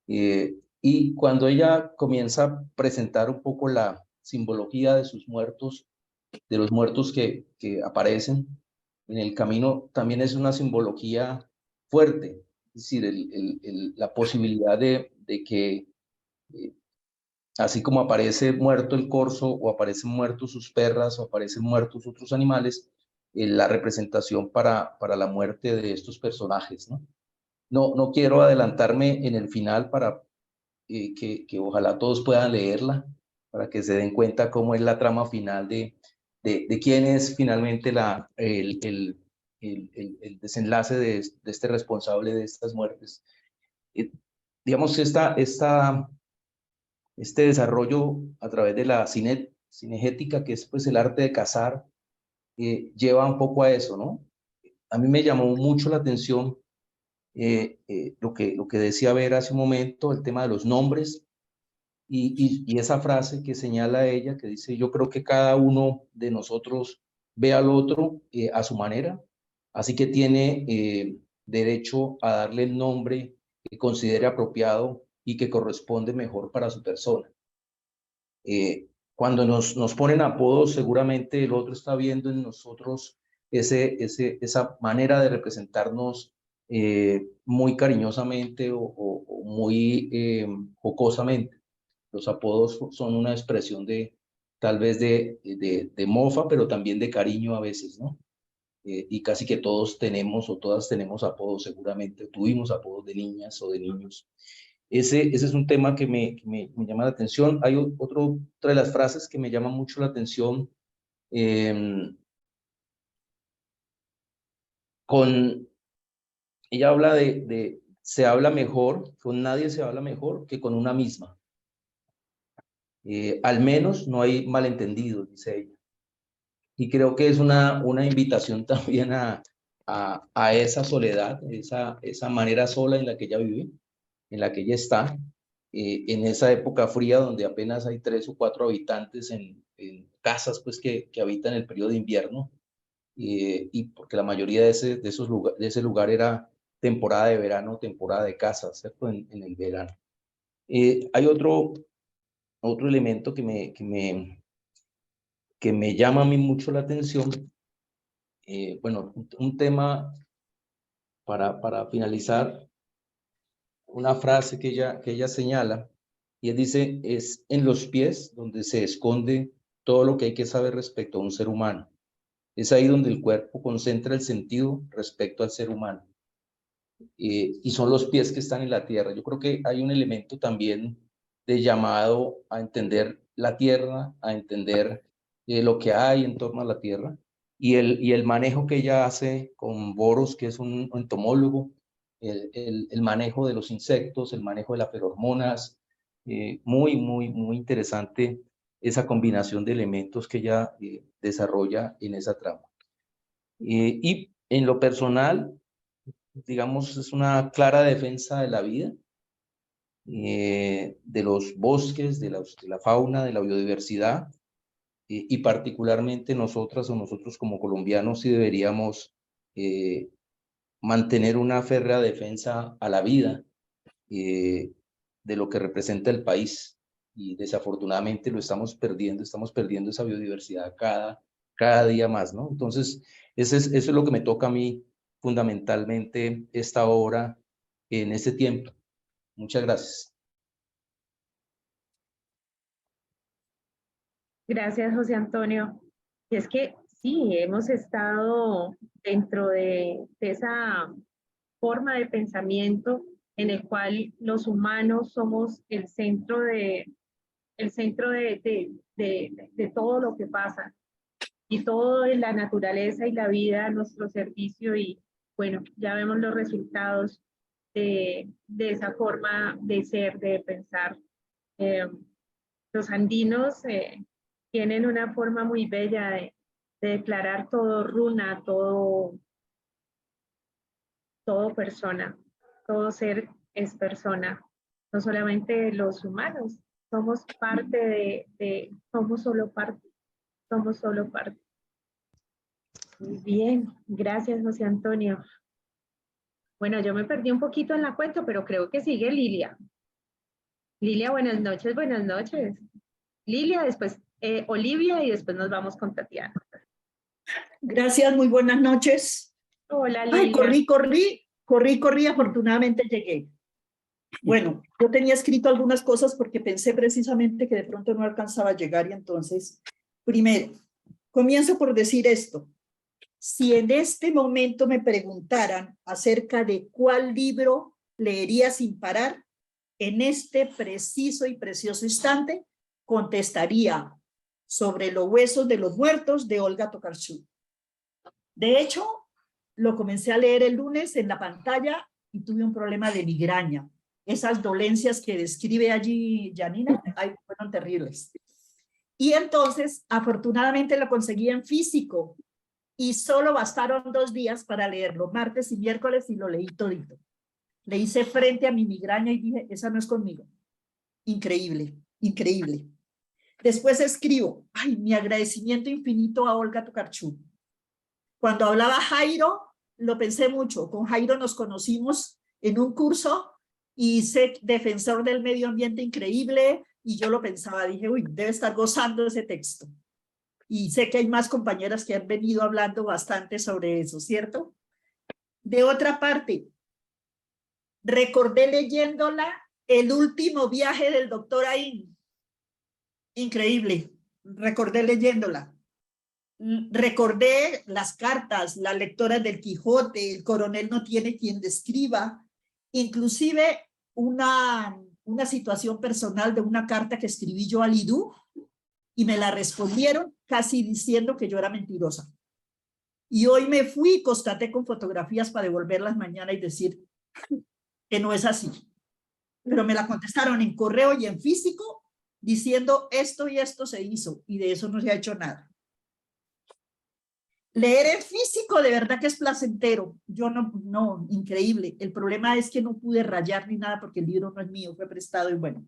Y cuando ella comienza a presentar un poco la simbología de sus muertos, de los muertos que aparecen en el camino, también es una simbología fuerte, es decir, la posibilidad de que, así como aparece muerto el corzo, o aparecen muertos sus perras, o aparecen muertos otros animales, la representación para la muerte de estos personajes, ¿no? No quiero adelantarme en el final para que ojalá todos puedan leerla, para que se den cuenta cómo es la trama final de quién es finalmente el desenlace de este responsable de estas muertes. Digamos, este desarrollo a través de la cinegética, que es pues el arte de cazar, lleva un poco a eso, ¿no? A mí me llamó mucho la atención lo que decía Vera hace un momento, el tema de los nombres y esa frase que señala ella, que dice: yo creo que cada uno de nosotros ve al otro a su manera, así que tiene derecho a darle el nombre que considere apropiado y que corresponde mejor para su persona. Cuando nos ponen apodos, seguramente el otro está viendo en nosotros esa manera de representarnos muy cariñosamente o muy jocosamente. Los apodos son una expresión tal vez de mofa, pero también de cariño a veces, ¿no? Y casi que todos tenemos o todas tenemos apodos, seguramente tuvimos apodos de niñas o de niños. Ese es un tema que me llama la atención. Hay otra de las frases que me llama mucho la atención. Ella habla se habla mejor, con nadie se habla mejor que con una misma. Al menos no hay malentendidos, dice ella. Y creo que es una invitación también a esa soledad, esa manera sola en la que ella vive, en la que ella está, en esa época fría donde apenas hay 3 o 4 habitantes en casas pues, que habitan el periodo de invierno, y porque la mayoría de ese lugar era temporada de verano, temporada de caza, ¿cierto? En el verano. Hay otro elemento que me llama a mí mucho la atención. Bueno, un tema para finalizar, una frase que ella señala, y él dice, es en los pies donde se esconde todo lo que hay que saber respecto a un ser humano. Es ahí donde el cuerpo concentra el sentido respecto al ser humano. Y son los pies que están en la tierra. Yo creo que hay un elemento también de llamado a entender la tierra, a entender lo que hay en torno a la tierra, y el manejo que ella hace con Boros, que es un entomólogo, el manejo de los insectos, el manejo de las feromonas, muy, muy, muy interesante esa combinación de elementos que ella desarrolla en esa trama. Y en lo personal, digamos, es una clara defensa de la vida, de los bosques, de la fauna, de la biodiversidad, y particularmente nosotras o nosotros como colombianos sí deberíamos mantener una férrea defensa a la vida de lo que representa el país, y desafortunadamente lo estamos perdiendo esa biodiversidad cada día más, ¿no? Entonces, eso es lo que me toca a mí fundamentalmente esta obra en este tiempo. Muchas gracias. Gracias, José Antonio. Y es que sí, hemos estado dentro de esa forma de pensamiento en el cual los humanos somos el centro de todo lo que pasa, y todo en la naturaleza y la vida a nuestro servicio, y bueno, ya vemos los resultados de esa forma de ser, de pensar. Los andinos tienen una forma muy bella de declarar todo runa, todo persona, todo ser es persona, no solamente los humanos, somos parte somos solo parte. Muy bien, gracias, José Antonio. Bueno, yo me perdí un poquito en la cuenta, pero creo que sigue Lilia. Lilia, buenas noches, buenas noches. Lilia, después Olivia, y después nos vamos con Tatiana. Gracias, muy buenas noches. Hola, Lilia. Ay, corrí, afortunadamente llegué. Bueno, yo tenía escrito algunas cosas porque pensé precisamente que de pronto no alcanzaba a llegar, y entonces, primero, comienzo por decir esto. Si en este momento me preguntaran acerca de cuál libro leería sin parar, en este preciso y precioso instante, contestaría Sobre los huesos de los muertos, de Olga Tokarczuk. De hecho, lo comencé a leer el lunes en la pantalla y tuve un problema de migraña. Esas dolencias que describe allí Janina fueron terribles. Y entonces, afortunadamente, lo conseguí en físico, y solo bastaron 2 días para leerlo, martes y miércoles, y lo leí todito. Le hice frente a mi migraña y dije, esa no es conmigo. Increíble, increíble. Después escribo, mi agradecimiento infinito a Olga Tokarczuk. Cuando hablaba Jairo, lo pensé mucho. Con Jairo nos conocimos en un curso, y sé defensor del medio ambiente increíble, Y yo lo pensaba, dije, uy, debe estar gozando ese texto. Y sé que hay más compañeras que han venido hablando bastante sobre eso, ¿cierto? De otra parte, recordé leyéndola El último viaje del doctor Aín. Increíble. Recordé leyéndola. Recordé las cartas, las lectoras del Quijote, el coronel no tiene quien describa, inclusive una situación personal de una carta que escribí yo a Lidú y me la respondieron casi diciendo que yo era mentirosa. Y hoy me fui y constaté con fotografías para devolverlas mañana y decir que no es así. Pero me la contestaron en correo y en físico diciendo esto y esto se hizo y de eso no se ha hecho nada. Leer en físico de verdad que es placentero. Yo no, increíble. El problema es que no pude rayar ni nada porque el libro no es mío, fue prestado y bueno.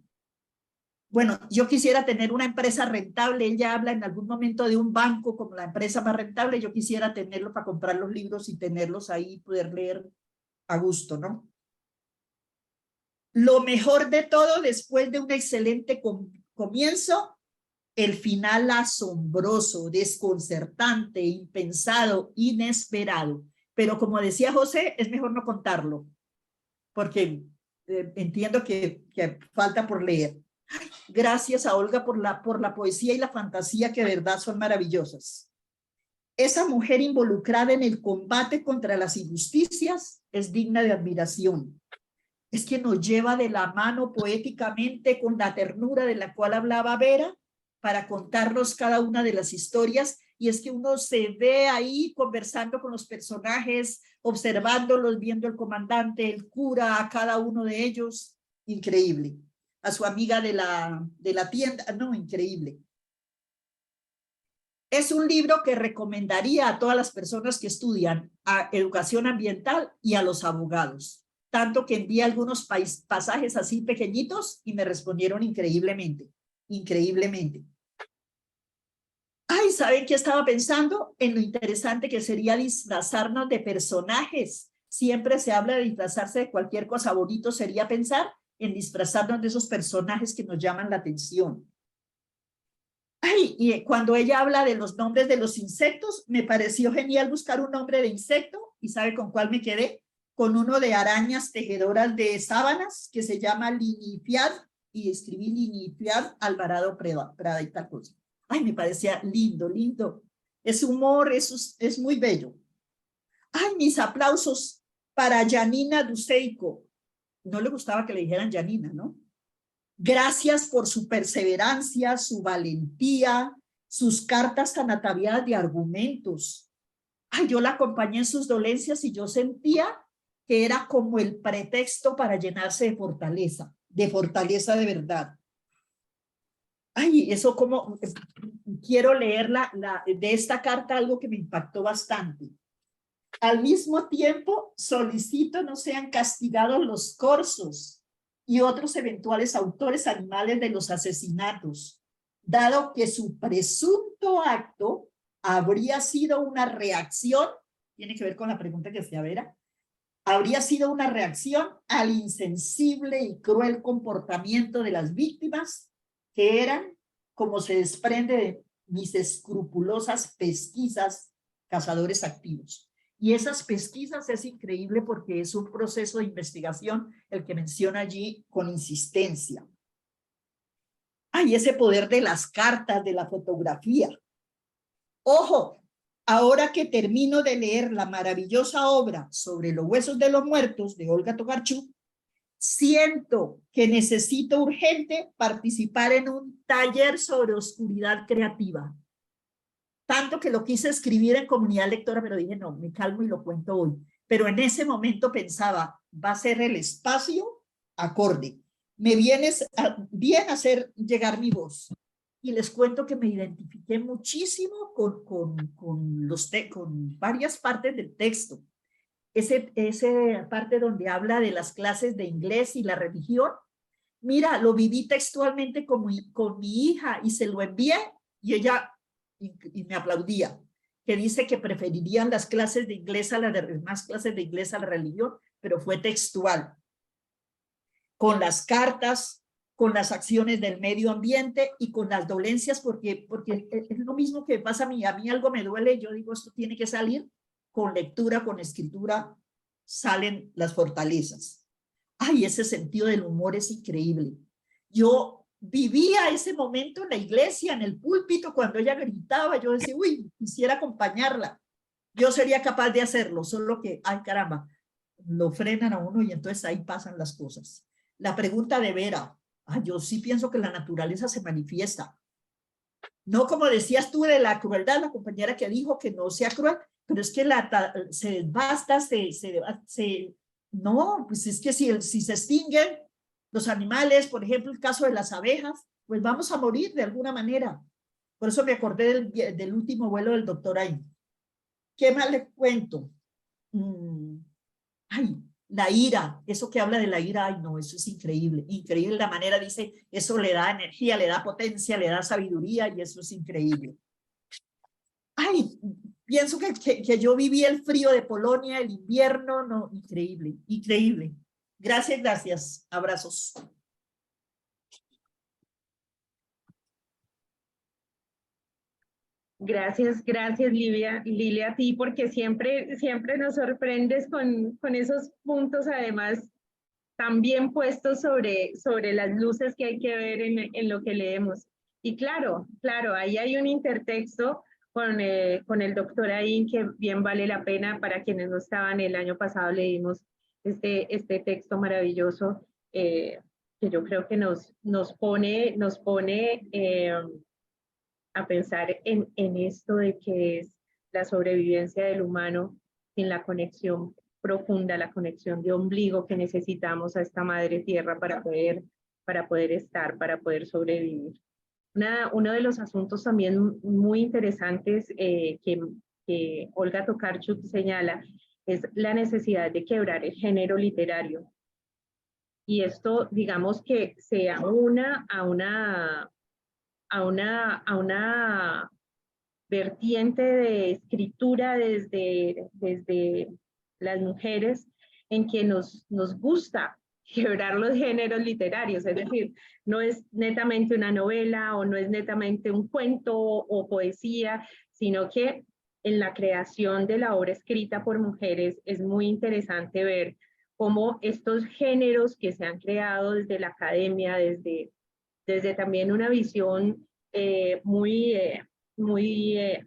Bueno, yo quisiera tener una empresa rentable. Ella habla en algún momento de un banco como la empresa más rentable. Yo quisiera tenerlo para comprar los libros y tenerlos ahí y poder leer a gusto, ¿no? Lo mejor de todo, después de un excelente comienzo, el final asombroso, desconcertante, impensado, inesperado. Pero como decía José, es mejor no contarlo, porque entiendo que falta por leer. Gracias a Olga por la poesía y la fantasía que de verdad son maravillosas. Esa mujer involucrada en el combate contra las injusticias es digna de admiración. Es que nos lleva de la mano poéticamente con la ternura de la cual hablaba Vera para contarnos cada una de las historias, y es que uno se ve ahí conversando con los personajes, observándolos, viendo el comandante, el cura, a cada uno de ellos, increíble. A su amiga de la tienda, no, increíble. Es un libro que recomendaría a todas las personas que estudian a educación ambiental y a los abogados, tanto que envié algunos pasajes así pequeñitos y me respondieron increíblemente, increíblemente. Ay, ¿saben qué estaba pensando? En lo interesante que sería disfrazarnos de personajes. Siempre se habla de disfrazarse de cualquier cosa. Bonito sería pensar en disfrazarnos de esos personajes que nos llaman la atención. Ay, y cuando ella habla de los nombres de los insectos, me pareció genial buscar un nombre de insecto. ¿Y sabe con cuál me quedé? Con uno de arañas tejedoras de sábanas que se llama Linifiad, y escribí Linifiad Alvarado Prada y tal cosa. Ay, me parecía lindo, lindo. Es humor, es muy bello. Ay, mis aplausos para Janina Duceico. No le gustaba que le dijeran Janina, ¿no? Gracias por su perseverancia, su valentía, sus cartas tan ataviadas de argumentos. Ay, yo la acompañé en sus dolencias y yo sentía que era como el pretexto para llenarse de fortaleza de verdad. Ay, eso como, quiero leer de esta carta algo que me impactó bastante. Al mismo tiempo, solicito no sean castigados los corsos y otros eventuales autores animales de los asesinatos, dado que su presunto acto habría sido una reacción, tiene que ver con la pregunta que hacía Vera, habría sido una reacción al insensible y cruel comportamiento de las víctimas, que eran, como se desprende de mis escrupulosas pesquisas, cazadores activos. Y esas pesquisas es increíble porque es un proceso de investigación el que menciona allí con insistencia. Ay, ese poder de las cartas, de la fotografía. Ojo, ahora que termino de leer la maravillosa obra sobre los huesos de los muertos de Olga Tokarczuk, siento que necesito urgente participar en un taller sobre oscuridad creativa. Tanto que lo quise escribir en comunidad lectora, pero dije, no, me calmo y lo cuento hoy. Pero en ese momento pensaba, va a ser el espacio acorde. Me viene bien hacer llegar mi voz. Y les cuento que me identifiqué muchísimo con varias partes del texto. Ese parte donde habla de las clases de inglés y la religión, mira, lo viví textualmente con mi hija y se lo envié y ella y me aplaudía, que dice que preferirían las clases de inglés a más clases de inglés a la religión, pero fue textual. Con las cartas, con las acciones del medio ambiente y con las dolencias, porque es lo mismo que pasa a mí algo me duele, yo digo, esto tiene que salir, con lectura, con escritura, salen las fortalezas. Ay, ese sentido del humor es increíble. Yo vivía ese momento en la iglesia, en el púlpito, cuando ella gritaba, yo decía, uy, quisiera acompañarla. Yo sería capaz de hacerlo, solo que, ay caramba, lo frenan a uno y entonces ahí pasan las cosas. La pregunta de Vera, yo sí pienso que la naturaleza se manifiesta. No como decías tú de la crueldad, la compañera que dijo que no sea cruel, pero es que se desbasta, no, pues es que si se extinguen los animales, por ejemplo, el caso de las abejas, pues vamos a morir de alguna manera. Por eso me acordé del último vuelo del doctor Ayn. ¿Qué más le cuento? Ay, la ira, eso que habla de la ira, ay no, eso es increíble, increíble la manera, dice, eso le da energía, le da potencia, le da sabiduría y eso es increíble. Ay, pienso que yo viví el frío de Polonia, el invierno, no, increíble, increíble. Gracias, gracias, abrazos. Gracias, gracias Lilia, a ti, porque siempre nos sorprendes con esos puntos, además, tan bien puestos sobre las luces que hay que ver en lo que leemos. Y claro, ahí hay un intertexto con el doctor Ayn que bien vale la pena. Para quienes no estaban, el año pasado leímos este texto maravilloso que yo creo que nos pone a pensar en esto de que es la sobrevivencia del humano sin la conexión profunda, la conexión de ombligo que necesitamos a esta madre tierra para poder estar, para poder sobrevivir. Uno de los asuntos también muy interesantes que Olga Tokarczuk señala es la necesidad de quebrar el género literario. Y esto, digamos que se aúna a una vertiente de escritura desde las mujeres en que nos gusta quebrar los géneros literarios, es decir, no es netamente una novela o no es netamente un cuento o poesía, sino que en la creación de la obra escrita por mujeres es muy interesante ver cómo estos géneros que se han creado desde la academia, desde también una visión muy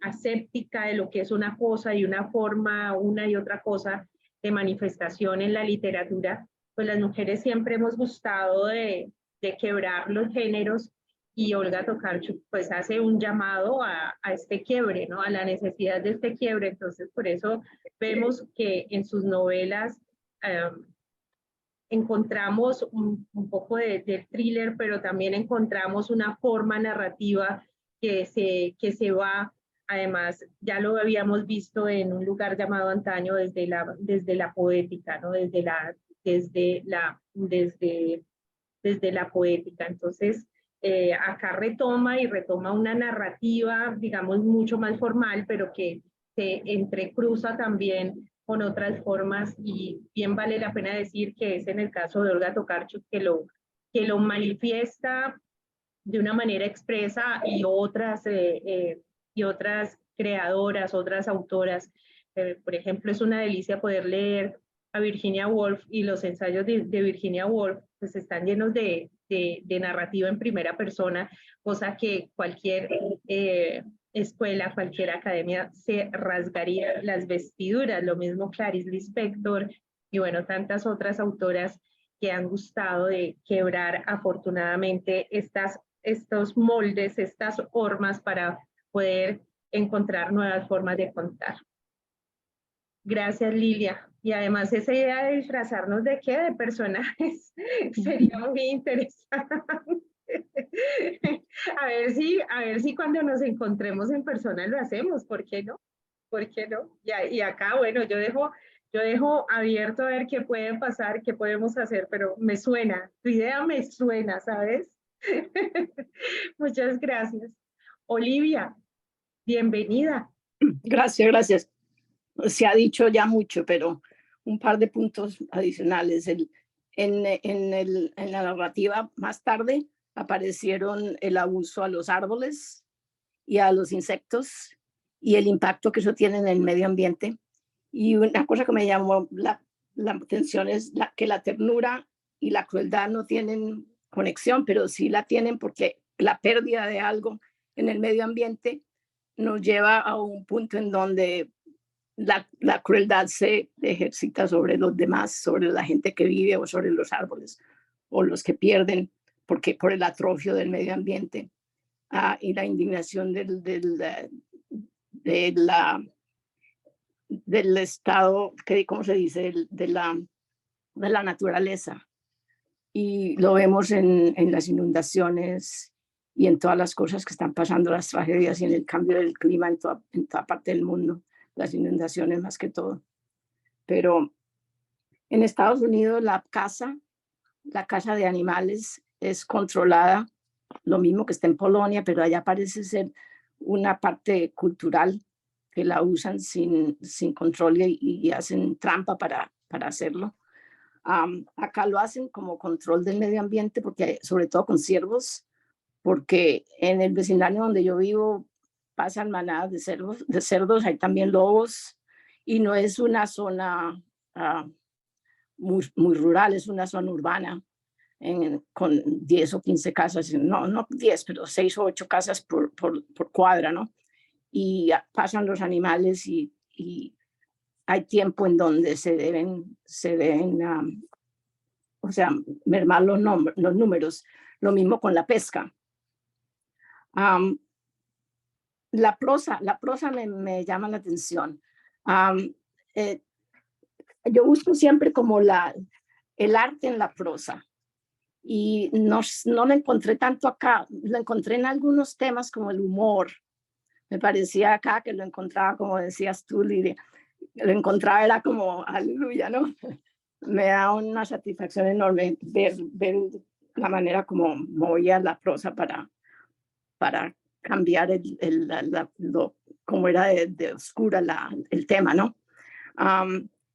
aséptica de lo que es una cosa y una forma, una y otra cosa de manifestación en la literatura, pues las mujeres siempre hemos gustado de quebrar los géneros, y Olga Tokarczuk pues hace un llamado a este quiebre, ¿no? A la necesidad de este quiebre. Entonces por eso vemos que en sus novelas encontramos un poco de thriller, pero también encontramos una forma narrativa que se va, además, ya lo habíamos visto en Un lugar llamado antaño, desde la poética, ¿no? Desde la poética. Entonces, acá retoma una narrativa, digamos, mucho más formal, pero que se entrecruza también con otras formas, y bien vale la pena decir que es en el caso de Olga Tokarczuk que lo manifiesta de una manera expresa, y otras creadoras, otras autoras. Por ejemplo, es una delicia poder leer a Virginia Woolf, y los ensayos de Virginia Woolf pues están llenos de narrativa en primera persona, cosa que cualquier escuela, cualquier academia se rasgaría las vestiduras. Lo mismo Clarice Lispector y bueno, tantas otras autoras que han gustado de quebrar afortunadamente estos moldes, estas formas para poder encontrar nuevas formas de contar. Gracias, Lilia. Y además esa idea de disfrazarnos de qué, de personajes, sería muy interesante. A ver si cuando nos encontremos en persona lo hacemos, ¿por qué no? ¿Por qué no? Y acá, bueno, yo dejo abierto a ver qué puede pasar, qué podemos hacer, pero me suena, tu idea me suena, ¿sabes? Muchas gracias. Olivia, bienvenida. Gracias, gracias. Se ha dicho ya mucho, pero un par de puntos adicionales. En la narrativa más tarde aparecieron el abuso a los árboles y a los insectos y el impacto que eso tiene en el medio ambiente. Y una cosa que me llamó la atención es que la ternura y la crueldad no tienen conexión, pero sí la tienen porque la pérdida de algo en el medio ambiente nos lleva a un punto en donde la crueldad se ejercita sobre los demás, sobre la gente que vive o sobre los árboles o los que pierden por el atrofio del medio ambiente. Y la indignación del estado, ¿cómo se dice? De la naturaleza. Y lo vemos en las inundaciones y en todas las cosas que están pasando, las tragedias y en el cambio del clima en toda parte del mundo, las inundaciones más que todo. Pero en Estados Unidos la caza de animales es controlada, lo mismo que está en Polonia, pero allá parece ser una parte cultural que la usan sin control y hacen trampa para hacerlo. Acá lo hacen como control del medio ambiente, porque sobre todo con ciervos, porque en el vecindario donde yo vivo pasan manadas de cerdos, hay también lobos, y no es una zona muy rural, es una zona urbana, con 10 o 15 casas, no 10, pero 6 o 8 casas por cuadra, ¿no? Y pasan los animales y hay tiempo en donde se deben o sea, mermar los números. Lo mismo con la pesca. La prosa me llama la atención. Yo busco siempre como el arte en la prosa. Y no lo encontré tanto acá, lo encontré en algunos temas como el humor. Me parecía acá que lo encontraba, como decías tú, Lidia, lo encontraba, era como aleluya, ¿no? Me da una satisfacción enorme ver la manera como movía la prosa para cambiar como era de oscura el tema, ¿no?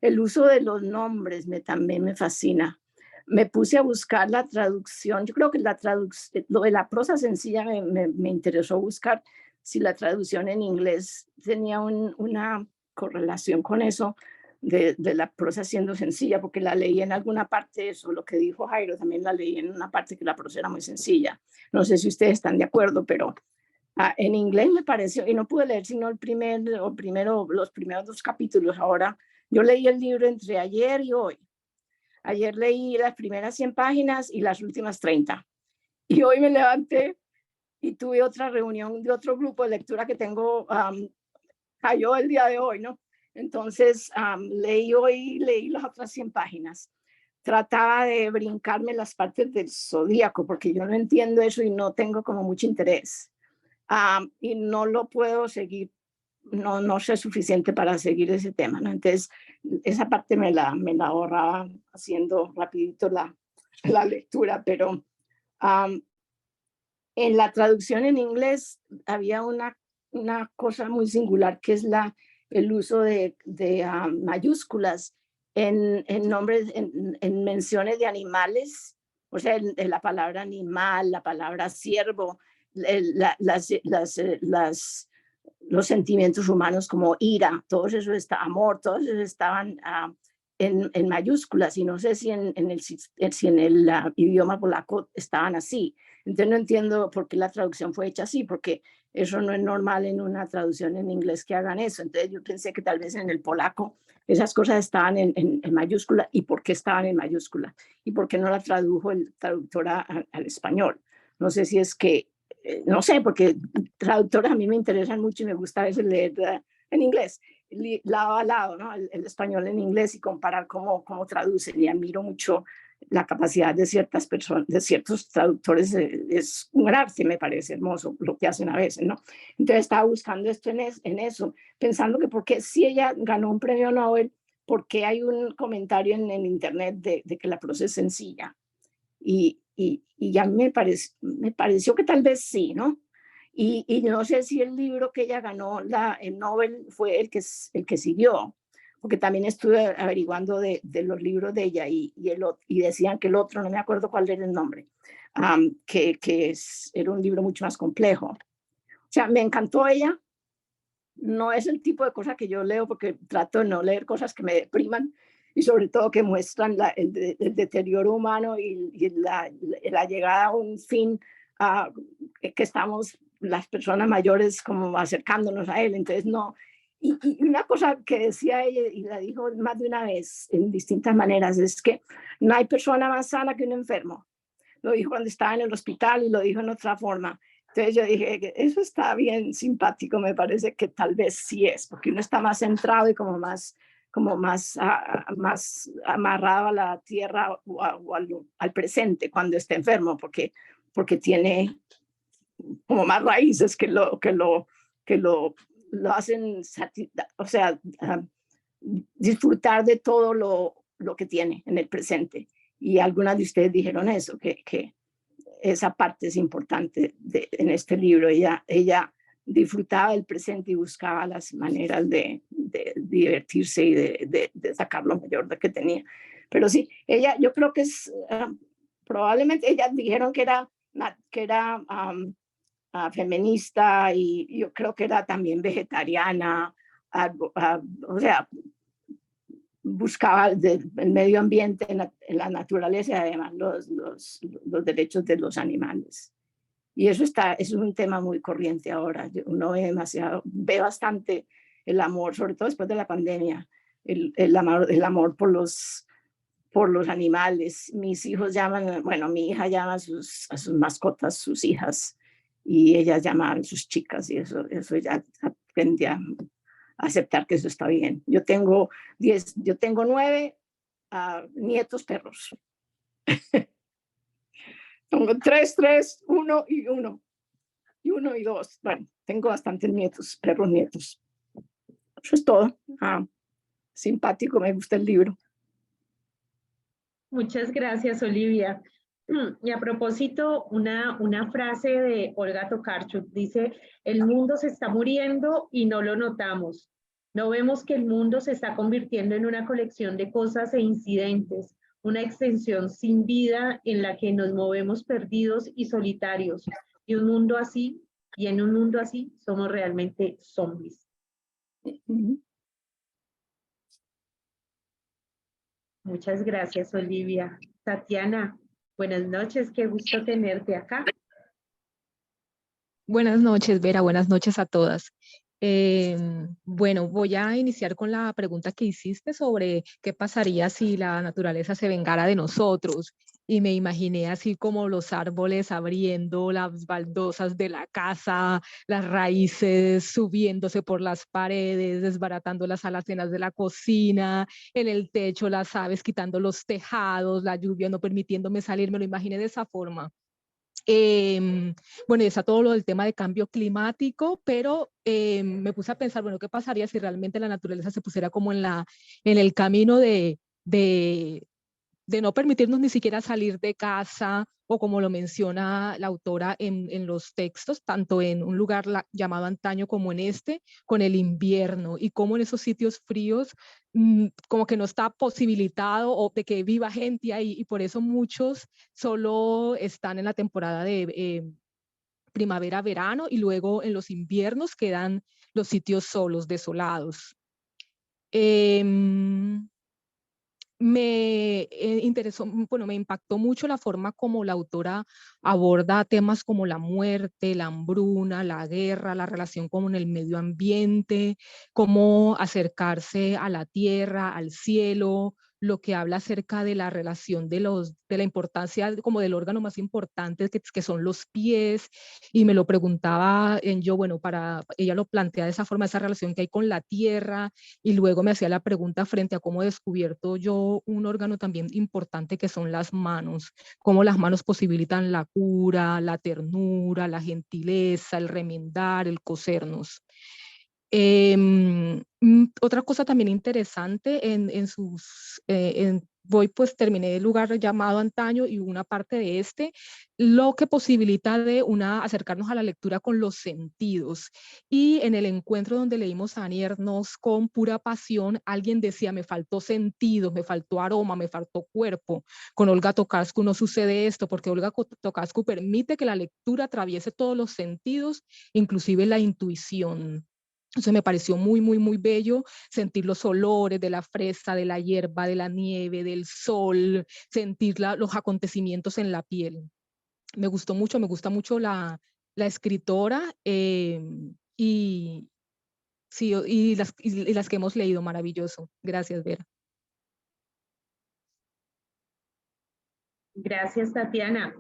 El uso de los nombres también me fascina. Me puse a buscar la traducción. Yo creo que lo de la prosa sencilla me interesó buscar si la traducción en inglés tenía una correlación con eso de la prosa siendo sencilla, porque la leí en alguna parte, eso lo que dijo Jairo, también la leí en una parte que la prosa era muy sencilla. No sé si ustedes están de acuerdo, pero en inglés me pareció, y no pude leer sino los primeros 2 capítulos. Ahora, yo leí el libro entre ayer y hoy. Ayer leí las primeras 100 páginas y las últimas 30. Y hoy me levanté y tuve otra reunión de otro grupo de lectura que tengo, cayó el día de hoy, ¿no? Entonces, leí las otras 100 páginas. Trataba de brincarme las partes del zodíaco, porque yo no entiendo eso y no tengo como mucho interés. Y no lo puedo seguir, no sé suficiente para seguir ese tema, ¿no? Entonces, esa parte me la ahorraba haciendo rapidito la lectura, pero en la traducción en inglés había una cosa muy singular, que es el uso de mayúsculas en nombres, en menciones de animales, o sea, en la palabra animal, la palabra ciervo, los sentimientos humanos como ira, todos esos amor, todos esos estaban en mayúsculas, y no sé si en el idioma polaco estaban así. Entonces no entiendo por qué la traducción fue hecha así, porque eso no es normal en una traducción en inglés que hagan eso. Entonces yo pensé que tal vez en el polaco esas cosas estaban en mayúscula. ¿Y por qué estaban en mayúscula? ¿Y por qué no la tradujo el traductor al español? No sé si es que, no sé, porque traductores a mí me interesan mucho y me gusta a veces leer en inglés, lado a lado, ¿no? El español en inglés, y comparar cómo traducen. Y admiro mucho la capacidad de ciertas personas, de ciertos traductores. Es un arte, me parece hermoso lo que hacen a veces, ¿no? Entonces estaba buscando esto en eso, pensando que porque si ella ganó un premio Nobel, porque hay un comentario en internet de que la prosa es sencilla. Y ya me pareció que tal vez sí, ¿no? Y no sé si el libro que ella ganó el Nobel fue el que siguió, porque también estuve averiguando de los libros de ella y decían que el otro, no me acuerdo cuál era el nombre, era un libro mucho más complejo. O sea, me encantó ella. No es el tipo de cosa que yo leo porque trato de no leer cosas que me depriman y sobre todo que muestran el deterioro humano y la llegada a un fin que estamos las personas mayores como acercándonos a él. Entonces no. Y una cosa que decía ella y la dijo más de una vez en distintas maneras es que no hay persona más sana que un enfermo. Lo dijo cuando estaba en el hospital y lo dijo en otra forma. Entonces yo dije que eso está bien simpático, me parece que tal vez sí es, porque uno está más centrado y como más amarrado a la tierra o al presente cuando está enfermo, porque tiene como más raíces que lo hacen, o sea, disfrutar de todo lo que tiene en el presente. Y algunas de ustedes dijeron eso, que esa parte es importante en este libro. Ella disfrutaba del presente y buscaba las maneras de divertirse y de sacar lo mejor de que tenía. Pero sí, ella, yo creo que es, probablemente, ellas dijeron que era feminista y yo creo que era también vegetariana, o sea, buscaba el medio ambiente en la naturaleza y además los derechos de los animales. Y eso es un tema muy corriente ahora. Uno ve bastante el amor, sobre todo después de la pandemia, el amor por los animales. Mis hijos mi hija llama a sus mascotas, sus hijas, y ella llama a sus chicas, y eso ya aprendí a aceptar que eso está bien. Yo tengo 9 nietos perros. Tengo 3, 1 y 1. Y 1 y 2. Bueno, tengo bastantes nietos, perros nietos. Eso es todo. Simpático, me gusta el libro. Muchas gracias, Olivia. Y a propósito, una frase de Olga Tokarczuk dice: el mundo se está muriendo y no lo notamos. No vemos que el mundo se está convirtiendo en una colección de cosas e incidentes, una extensión sin vida en la que nos movemos perdidos y solitarios. Y en un mundo así somos realmente zombies. Muchas gracias, Olivia. Tatiana, buenas noches, qué gusto tenerte acá. Buenas noches, Vera, buenas noches a todas. Bueno, voy a iniciar con la pregunta que hiciste sobre qué pasaría si la naturaleza se vengara de nosotros. Y me imaginé así como los árboles abriendo las baldosas de la casa, las raíces subiéndose por las paredes, desbaratando las alacenas de la cocina, en el techo las aves quitando los tejados, la lluvia no permitiéndome salir. Me lo imaginé de esa forma. Bueno, y está todo lo del tema de cambio climático, pero me puse a pensar, bueno, ¿qué pasaría si realmente la naturaleza se pusiera como en el camino de no permitirnos ni siquiera salir de casa, o como lo menciona la autora en los textos, tanto en un lugar llamado antaño como en con el invierno, y cómo en esos sitios fríos como que no está posibilitado o de que viva gente ahí, y por eso muchos solo están en la temporada de primavera, verano, y luego en los inviernos quedan los sitios solos, desolados. Me interesó, bueno, me impactó mucho la forma como la autora aborda temas como la muerte, la hambruna, la guerra, la relación con el medio ambiente, cómo acercarse a la tierra, al cielo, lo que habla acerca de la relación de la importancia como del órgano más importante que son los pies, y me lo preguntaba bueno, ella lo plantea de esa forma, esa relación que hay con la tierra, y luego me hacía la pregunta frente a cómo he descubierto yo un órgano también importante que son las manos, cómo las manos posibilitan la cura, la ternura, la gentileza, el remendar, el cosernos. Otra cosa también interesante en pues terminé el lugar llamado Antaño y una parte de este, lo que posibilita de acercarnos a la lectura con los sentidos. Y en el encuentro donde leímos a Annie Ernaux con pura pasión, alguien decía, me faltó sentidos, me faltó aroma, me faltó cuerpo. Con Olga Tokarczuk no sucede esto, porque Olga Tokarczuk permite que la lectura atraviese todos los sentidos, inclusive la intuición. Entonces me pareció muy, muy, muy bello sentir los olores de la fresa, de la hierba, de la nieve, del sol, sentir los acontecimientos en la piel. Me gustó mucho, me gusta mucho la escritora y, sí, y las que hemos leído, maravilloso. Gracias, Vera. Gracias, Tatiana.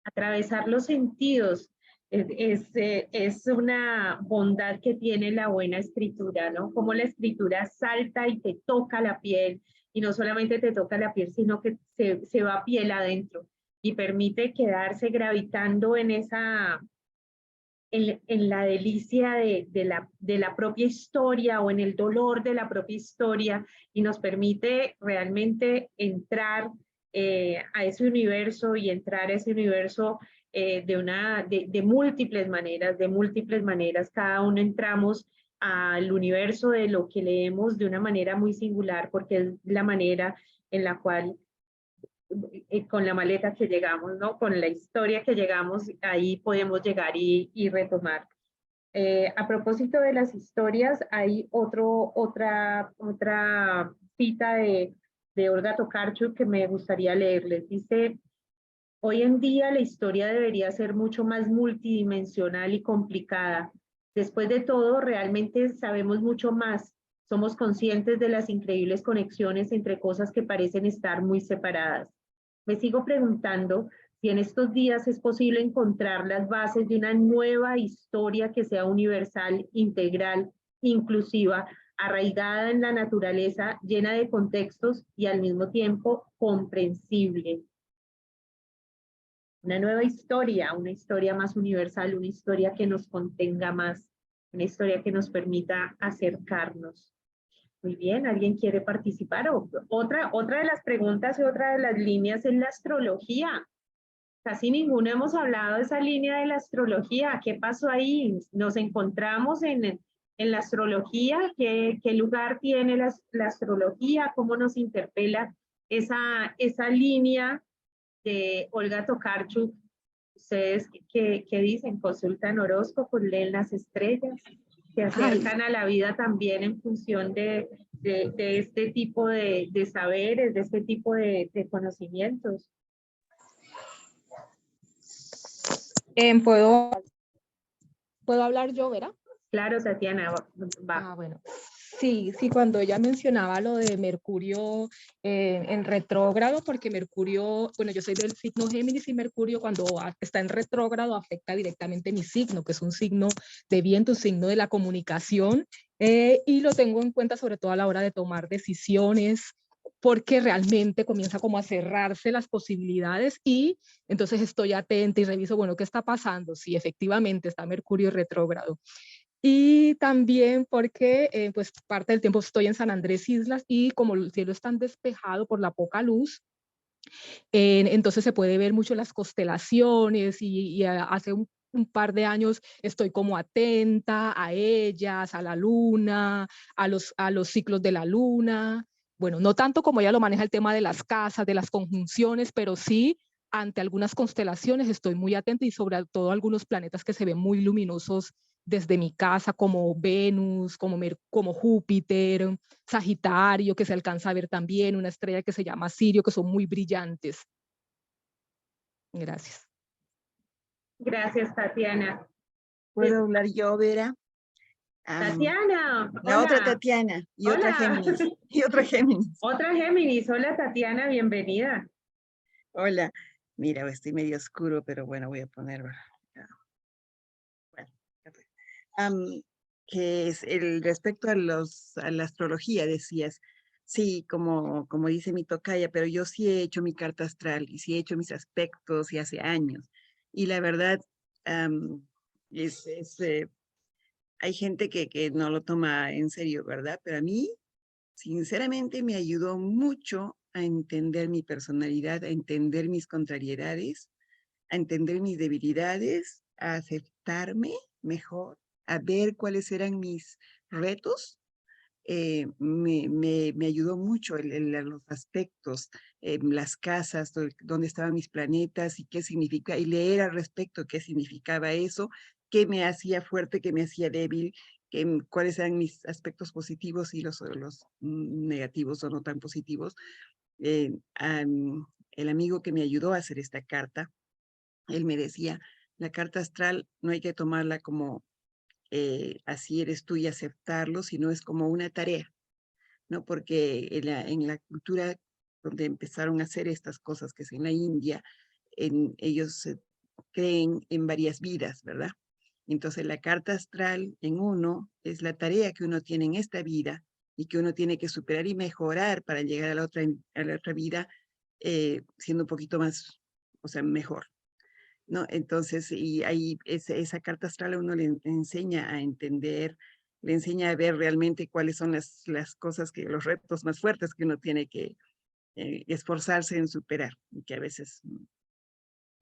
Atravesar los sentidos es una bondad que tiene la buena escritura, ¿no? Como la escritura salta y te toca la piel, y no solamente te toca la piel, sino que se va piel adentro y permite quedarse gravitando en la delicia de la propia historia o en el dolor de la propia historia, y nos permite realmente entrar a ese universo y entrar a ese universo de múltiples maneras, cada uno entramos al universo de lo que leemos de una manera muy singular, porque es la manera en la cual con la maleta que llegamos, ¿no? Con la historia que llegamos, ahí podemos llegar y retomar. A propósito de las historias, hay otra cita de Olga Tokarczuk que me gustaría leerles. Dice, hoy en día la historia debería ser mucho más multidimensional y complicada. Después de todo, realmente sabemos mucho más. Somos conscientes de las increíbles conexiones entre cosas que parecen estar muy separadas. Me sigo preguntando si en estos días es posible encontrar las bases de una nueva historia que sea universal, integral, inclusiva, arraigada en la naturaleza, llena de contextos y al mismo tiempo comprensible. Una nueva historia, una historia más universal, una historia que nos contenga más, una historia que nos permita acercarnos. Muy bien, ¿alguien quiere participar? Otra de las preguntas y otra de las líneas es la astrología. Casi ninguno hemos hablado de esa línea de la astrología. ¿Qué pasó ahí? ¿Nos encontramos en la astrología? ¿Qué lugar tiene la astrología? ¿Cómo nos interpela esa línea de Olga Tokarczuk? ¿Ustedes qué dicen? ¿Consultan horóscopos? ¿Leen las estrellas? ¿Se acercan a la vida también en función de este tipo de saberes, de este tipo de conocimientos? ¿Puedo hablar yo, Vera? Claro, Tatiana, va. Bueno. Sí, cuando ella mencionaba lo de Mercurio en retrógrado, porque Mercurio, bueno, yo soy del signo Géminis y Mercurio cuando está en retrógrado afecta directamente mi signo, que es un signo de viento, un signo de la comunicación, y lo tengo en cuenta sobre todo a la hora de tomar decisiones, porque realmente comienza como a cerrarse las posibilidades y entonces estoy atenta y reviso, bueno, ¿qué está pasando? Si efectivamente está Mercurio retrógrado. Y también porque pues parte del tiempo estoy en San Andrés Islas y como el cielo es tan despejado por la poca luz, entonces se puede ver mucho las constelaciones y hace un par de años estoy como atenta a ellas, a la luna, a los ciclos de la luna. Bueno, no tanto como ella lo maneja el tema de las casas, de las conjunciones, pero sí ante algunas constelaciones estoy muy atenta y sobre todo algunos planetas que se ven muy luminosos desde mi casa, como Venus, como Júpiter, Sagitario, que se alcanza a ver también, una estrella que se llama Sirio, que son muy brillantes. Gracias. Gracias, Tatiana. ¿Puedo hablar yo, Vera? Tatiana, la hola. Otra Tatiana y Hola. otra Géminis. Y otra Géminis. Otra Géminis. Hola, Tatiana, bienvenida. Hola. Mira, estoy medio oscuro, pero bueno, voy a poner... Bueno, que es respecto a la astrología, decías, sí, como dice mi tocaya, pero yo sí he hecho mi carta astral y sí he hecho mis aspectos y hace años. Y la verdad, hay gente que no lo toma en serio, ¿verdad? Pero a mí, sinceramente, me ayudó mucho a entender mi personalidad, a entender mis contrariedades, a entender mis debilidades, a aceptarme mejor, a ver cuáles eran mis retos. Me ayudó mucho los aspectos, las casas, dónde estaban mis planetas y qué significa, y leer al respecto qué significaba eso, qué me hacía fuerte, qué me hacía débil, cuáles eran mis aspectos positivos y los negativos o no tan positivos. El amigo que me ayudó a hacer esta carta, él me decía, la carta astral no hay que tomarla como así eres tú y aceptarlo, sino es como una tarea, ¿no? Porque en la cultura donde empezaron a hacer estas cosas, que es en la India, ellos creen en varias vidas, ¿verdad? Entonces la carta astral en uno es la tarea que uno tiene en esta vida y que uno tiene que superar y mejorar para llegar a la otra vida siendo un poquito más, o sea, mejor, ¿no? Entonces, y ahí esa carta astral a uno le enseña a entender, le enseña a ver realmente cuáles son las cosas, los retos más fuertes que uno tiene que esforzarse en superar y que a veces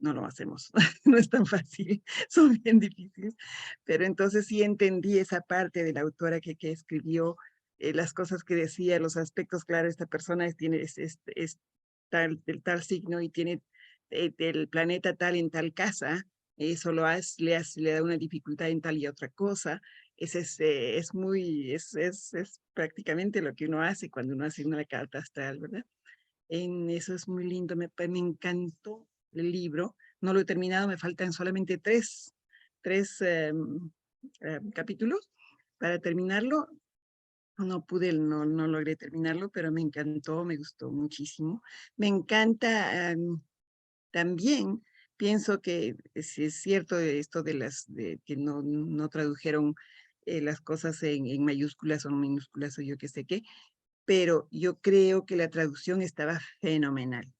no lo hacemos, no es tan fácil, son bien difíciles, pero entonces sí entendí esa parte de la autora que escribió las cosas que decía, los aspectos, claro, esta persona es tal, del tal signo y tiene del planeta tal en tal casa, eso le da una dificultad en tal y otra cosa, es prácticamente lo que uno hace cuando uno hace una carta astral, ¿verdad? En eso es muy lindo, me encantó el libro, no lo he terminado, me faltan solamente tres capítulos para terminarlo. No pude, no logré terminarlo, pero me encantó, me gustó muchísimo. Me encanta también, pienso que si es cierto esto de que no tradujeron las cosas en mayúsculas o minúsculas o yo qué sé qué, pero yo creo que la traducción estaba fenomenal.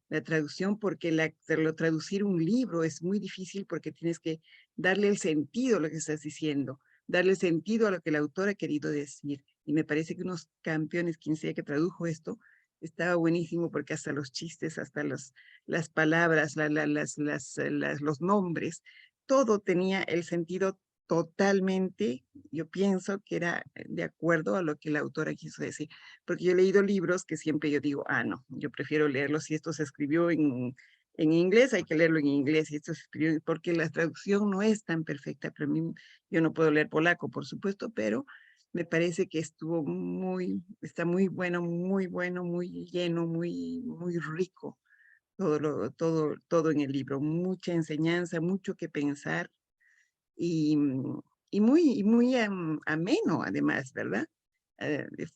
La traducción, porque traducir un libro es muy difícil porque tienes que darle el sentido a lo que estás diciendo, darle sentido a lo que el autor ha querido decir. Y me parece que unos campeones, quien sea que tradujo esto, estaba buenísimo porque hasta los chistes, hasta las palabras, los nombres, todo tenía el sentido totalmente, yo pienso que era de acuerdo a lo que la autora quiso decir. Porque yo he leído libros que siempre yo digo, no, yo prefiero leerlo si esto se escribió en inglés, hay que leerlo en inglés, y esto se escribió, porque la traducción no es tan perfecta, pero a mí, yo no puedo leer polaco, por supuesto, pero me parece que está muy bueno, muy lleno, muy rico, todo en el libro, mucha enseñanza, mucho que pensar, y muy ameno además, ¿verdad?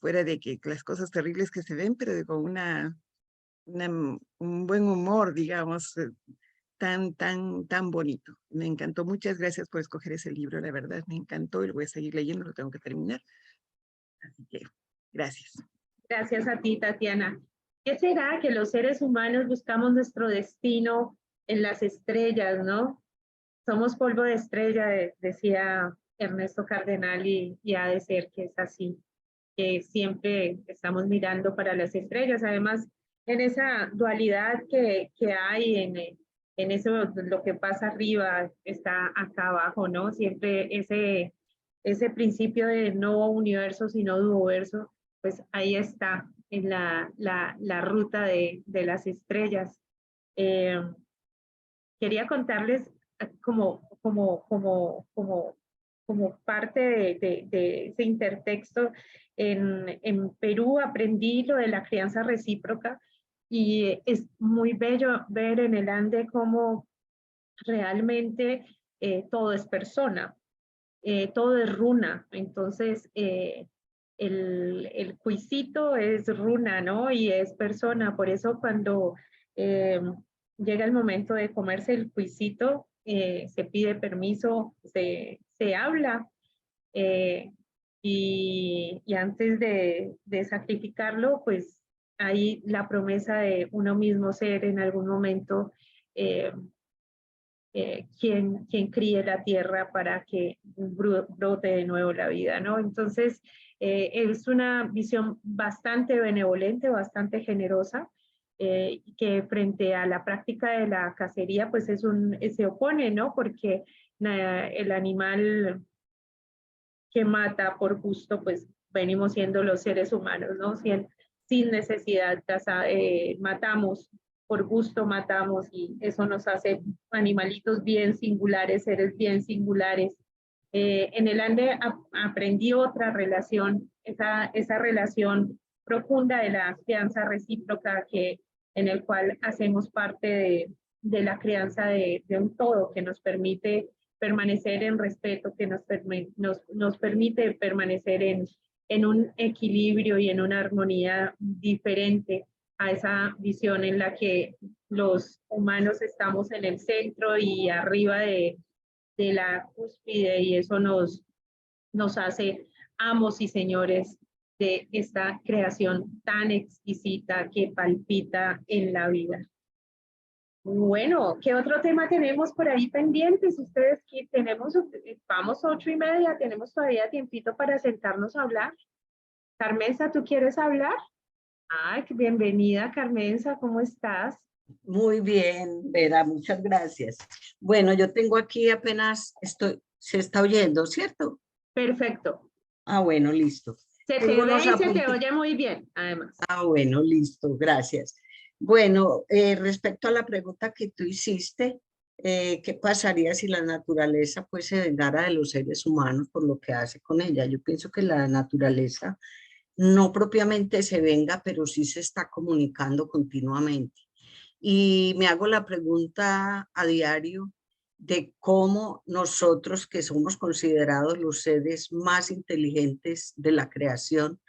Fuera de que las cosas terribles que se ven, pero con un buen humor, digamos, tan bonito. Me encantó. Muchas gracias por escoger ese libro, la verdad, me encantó y lo voy a seguir leyendo, lo tengo que terminar. Así que, gracias. Gracias a ti, Tatiana. ¿Qué será que los seres humanos buscamos nuestro destino en las estrellas, no? Somos polvo de estrella, decía Ernesto Cardenal, y ha de ser que es así, que siempre estamos mirando para las estrellas. Además, en esa dualidad que hay en eso, lo que pasa arriba está acá abajo, ¿no? Siempre ese principio de no universo, sino duoverso, pues ahí está en la ruta de las estrellas. Quería contarles como parte de ese intertexto. En Perú aprendí lo de la crianza recíproca y es muy bello ver en el Ande cómo realmente todo es persona, todo es runa. Entonces, el cuisito es runa, ¿no? Y es persona. Por eso cuando llega el momento de comerse el cuisito, se pide permiso, se habla, y antes de sacrificarlo, pues hay la promesa de uno mismo ser en algún momento quien críe la tierra para que brote de nuevo la vida, ¿no? Entonces, es una visión bastante benevolente, bastante generosa, que frente a la práctica de la cacería, pues se opone, ¿no? Porque el animal que mata por gusto, pues venimos siendo los seres humanos, ¿no? Sin necesidad, matamos, por gusto matamos, y eso nos hace animalitos bien singulares, seres bien singulares. En el Ande aprendí otra relación, esa relación profunda de la crianza recíproca, en el cual hacemos parte de la crianza de un todo que nos permite permanecer en respeto, que nos permite permanecer en un equilibrio y en una armonía diferente a esa visión en la que los humanos estamos en el centro y arriba de la cúspide, y eso nos hace amos y señores de esta creación tan exquisita que palpita en la vida. Bueno, ¿qué otro tema tenemos por ahí pendientes? Ustedes que vamos 8:30, tenemos todavía tiempito para sentarnos a hablar. Carmenza, ¿tú quieres hablar? Ay, bienvenida, Carmenza, ¿cómo estás? Muy bien, Vera, muchas gracias. Bueno, yo tengo aquí apenas, se está oyendo, ¿cierto? Perfecto. Ah, bueno, listo. Se te ve y se te oye muy bien, además. Ah, bueno, listo, gracias. Bueno, respecto a la pregunta que tú hiciste, ¿qué pasaría si la naturaleza pues se vengara de los seres humanos por lo que hace con ella? Yo pienso que la naturaleza no propiamente se venga, pero sí se está comunicando continuamente. Y me hago la pregunta a diario de cómo nosotros, que somos considerados los seres más inteligentes de la creación,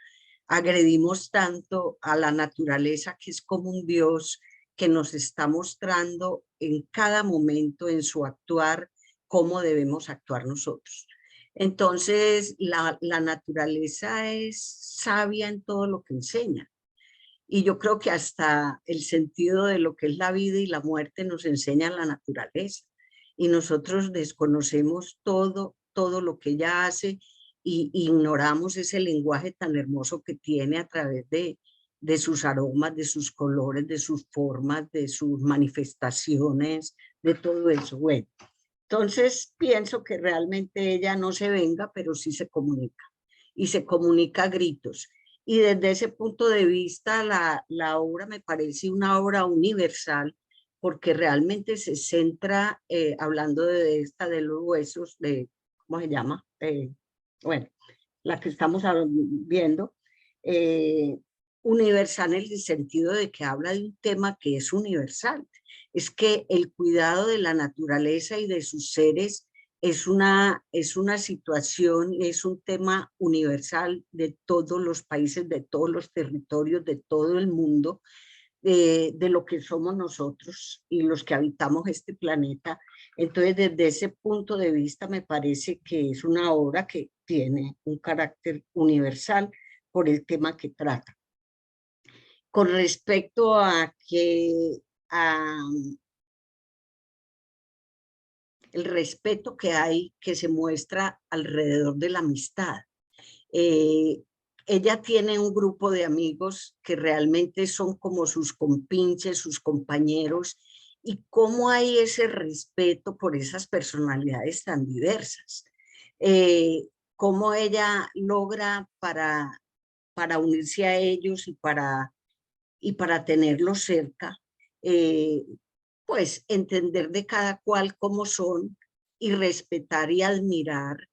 agredimos tanto a la naturaleza, que es como un Dios que nos está mostrando en cada momento, en su actuar, cómo debemos actuar nosotros. Entonces, la naturaleza es sabia en todo lo que enseña. Y yo creo que hasta el sentido de lo que es la vida y la muerte nos enseña la naturaleza. Y nosotros desconocemos todo lo que ella hace, y ignoramos ese lenguaje tan hermoso que tiene a través de sus aromas, de sus colores, de sus formas, de sus manifestaciones, de todo eso. Bueno, entonces pienso que realmente ella no se venga, pero sí se comunica, y se comunica a gritos. Y desde ese punto de vista, la obra me parece una obra universal, porque realmente se centra, hablando de los huesos, ¿cómo se llama? Bueno, la que estamos viendo, universal en el sentido de que habla de un tema que es universal. Es que el cuidado de la naturaleza y de sus seres es una situación, es un tema universal de todos los países, de todos los territorios, de todo el mundo, de lo que somos nosotros y los que habitamos este planeta. Entonces, desde ese punto de vista, me parece que es una obra que tiene un carácter universal por el tema que trata. Con respecto a el respeto que hay, que se muestra alrededor de la amistad. Ella tiene un grupo de amigos que realmente son como sus compinches, sus compañeros, y cómo hay ese respeto por esas personalidades tan diversas. Cómo ella logra para unirse a ellos y para tenerlos cerca, pues entender de cada cual cómo son, y respetar y admirar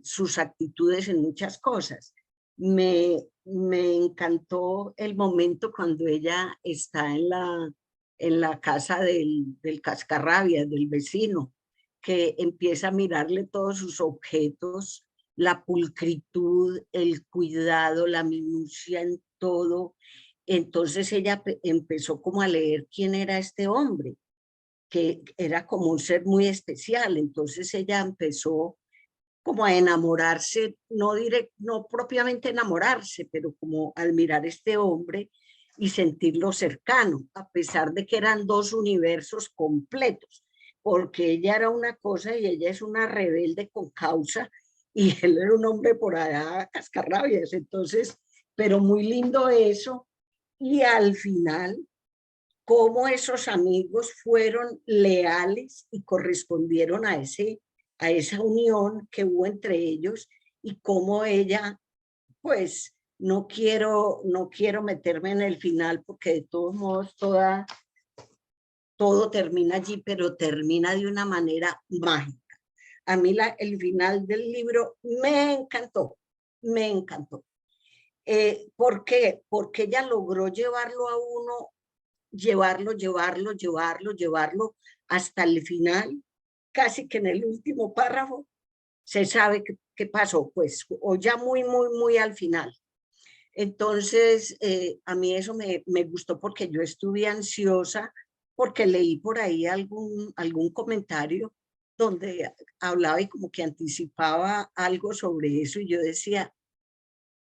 sus actitudes en muchas cosas. Me encantó el momento cuando ella está en la casa del cascarrabias, del vecino, que empieza a mirarle todos sus objetos, la pulcritud, el cuidado, la minucia en todo. Entonces ella empezó como a leer quién era este hombre, que era como un ser muy especial. Entonces ella empezó como a enamorarse, no propiamente enamorarse, pero como al mirar este hombre y sentirlo cercano, a pesar de que eran dos universos completos. porque ella era una cosa y ella es una rebelde con causa y él era un hombre por allá cascarrabias. Entonces, pero muy lindo eso. Y al final, cómo esos amigos fueron leales y correspondieron a esa unión que hubo entre ellos, y cómo ella, pues, no quiero meterme en el final porque de todos modos todo termina allí, pero termina de una manera mágica. A mí el final del libro me encantó, me encantó. ¿Por qué? Porque ella logró llevarlo a uno, llevarlo hasta el final, casi que en el último párrafo se sabe qué pasó, pues, o ya muy al final. Entonces, a mí eso me gustó porque yo estuve ansiosa, porque leí por ahí algún comentario donde hablaba y como que anticipaba algo sobre eso, y yo decía,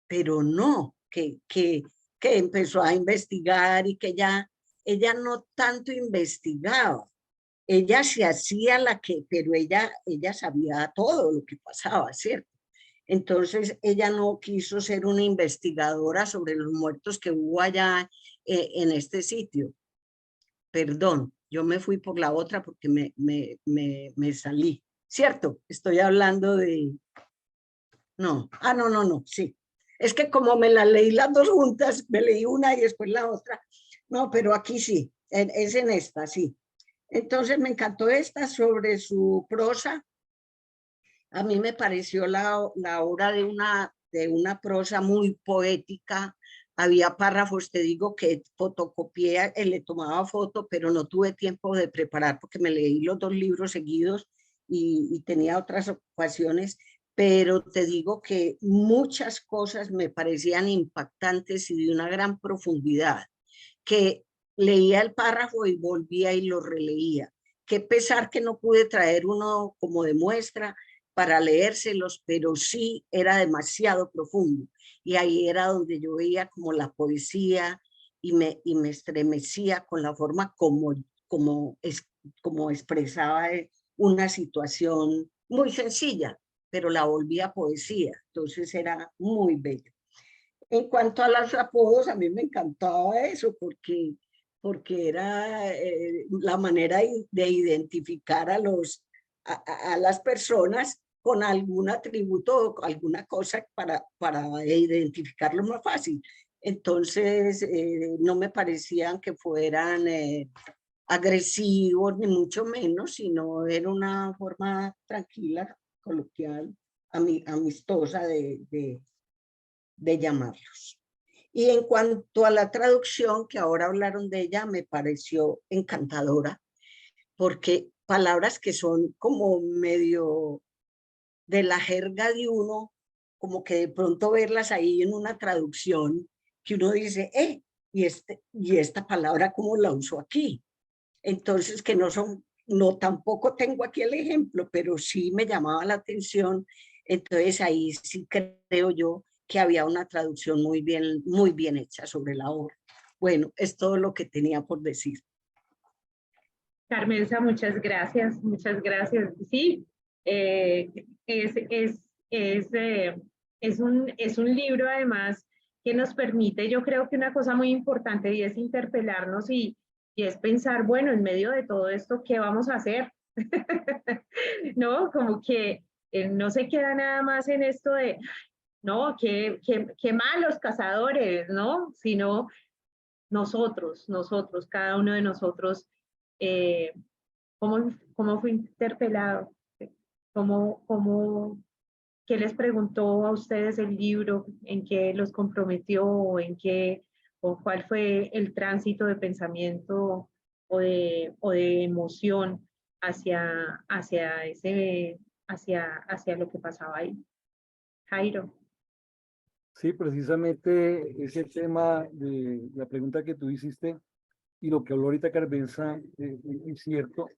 pero no, que empezó a investigar y que ella no tanto investigaba, ella se hacía pero ella sabía todo lo que pasaba, ¿cierto? Entonces ella no quiso ser una investigadora sobre los muertos que hubo allá en este sitio. Perdón, yo me fui por la otra porque me salí, ¿cierto? Estoy hablando de... No, no, sí. Es que como me la leí las dos juntas, me leí una y después la otra. No, pero aquí sí, es en esta, sí. Entonces me encantó esta sobre su prosa. A mí me pareció la obra de una prosa muy poética. Había párrafos, te digo, que fotocopié, le tomaba foto, pero no tuve tiempo de preparar porque me leí los dos libros seguidos y tenía otras ocupaciones, pero te digo que muchas cosas me parecían impactantes y de una gran profundidad, que leía el párrafo y volvía y lo releía. Qué pesar que no pude traer uno como de muestra para leérselos, pero sí era demasiado profundo. Y ahí era donde yo veía como la poesía y me estremecía con la forma como expresaba una situación muy sencilla, pero la volvía poesía. Entonces era muy bello. En cuanto a los apodos, a mí me encantaba eso porque era la manera de identificar a las personas con algún atributo o alguna cosa para identificarlo más fácil. Entonces, no me parecían que fueran agresivos, ni mucho menos, sino era una forma tranquila, coloquial, amistosa de llamarlos. Y en cuanto a la traducción, que ahora hablaron de ella, me pareció encantadora, porque palabras que son como medio de la jerga de uno, como que de pronto verlas ahí en una traducción, que uno dice, y esta palabra cómo la uso aquí. Entonces, que no tampoco tengo aquí el ejemplo, pero sí me llamaba la atención. Entonces ahí sí creo yo que había una traducción muy bien hecha sobre la obra. Bueno, es todo lo que tenía por decir. Carmenza, muchas gracias, muchas gracias. Sí, es un libro además que nos permite, yo creo que una cosa muy importante, y es interpelarnos y es pensar, bueno, en medio de todo esto, ¿qué vamos a hacer? ¿No? Como que no se queda nada más en esto de, no, qué malos cazadores, ¿no? Sino nosotros, cada uno de nosotros, ¿cómo fue interpelado? ¿Qué les preguntó a ustedes el libro? ¿En qué los comprometió? ¿O cuál fue el tránsito de pensamiento o de emoción hacia lo que pasaba ahí? Jairo. Sí, precisamente ese tema de la pregunta que tú hiciste y lo que habló ahorita Carmenza es cierto.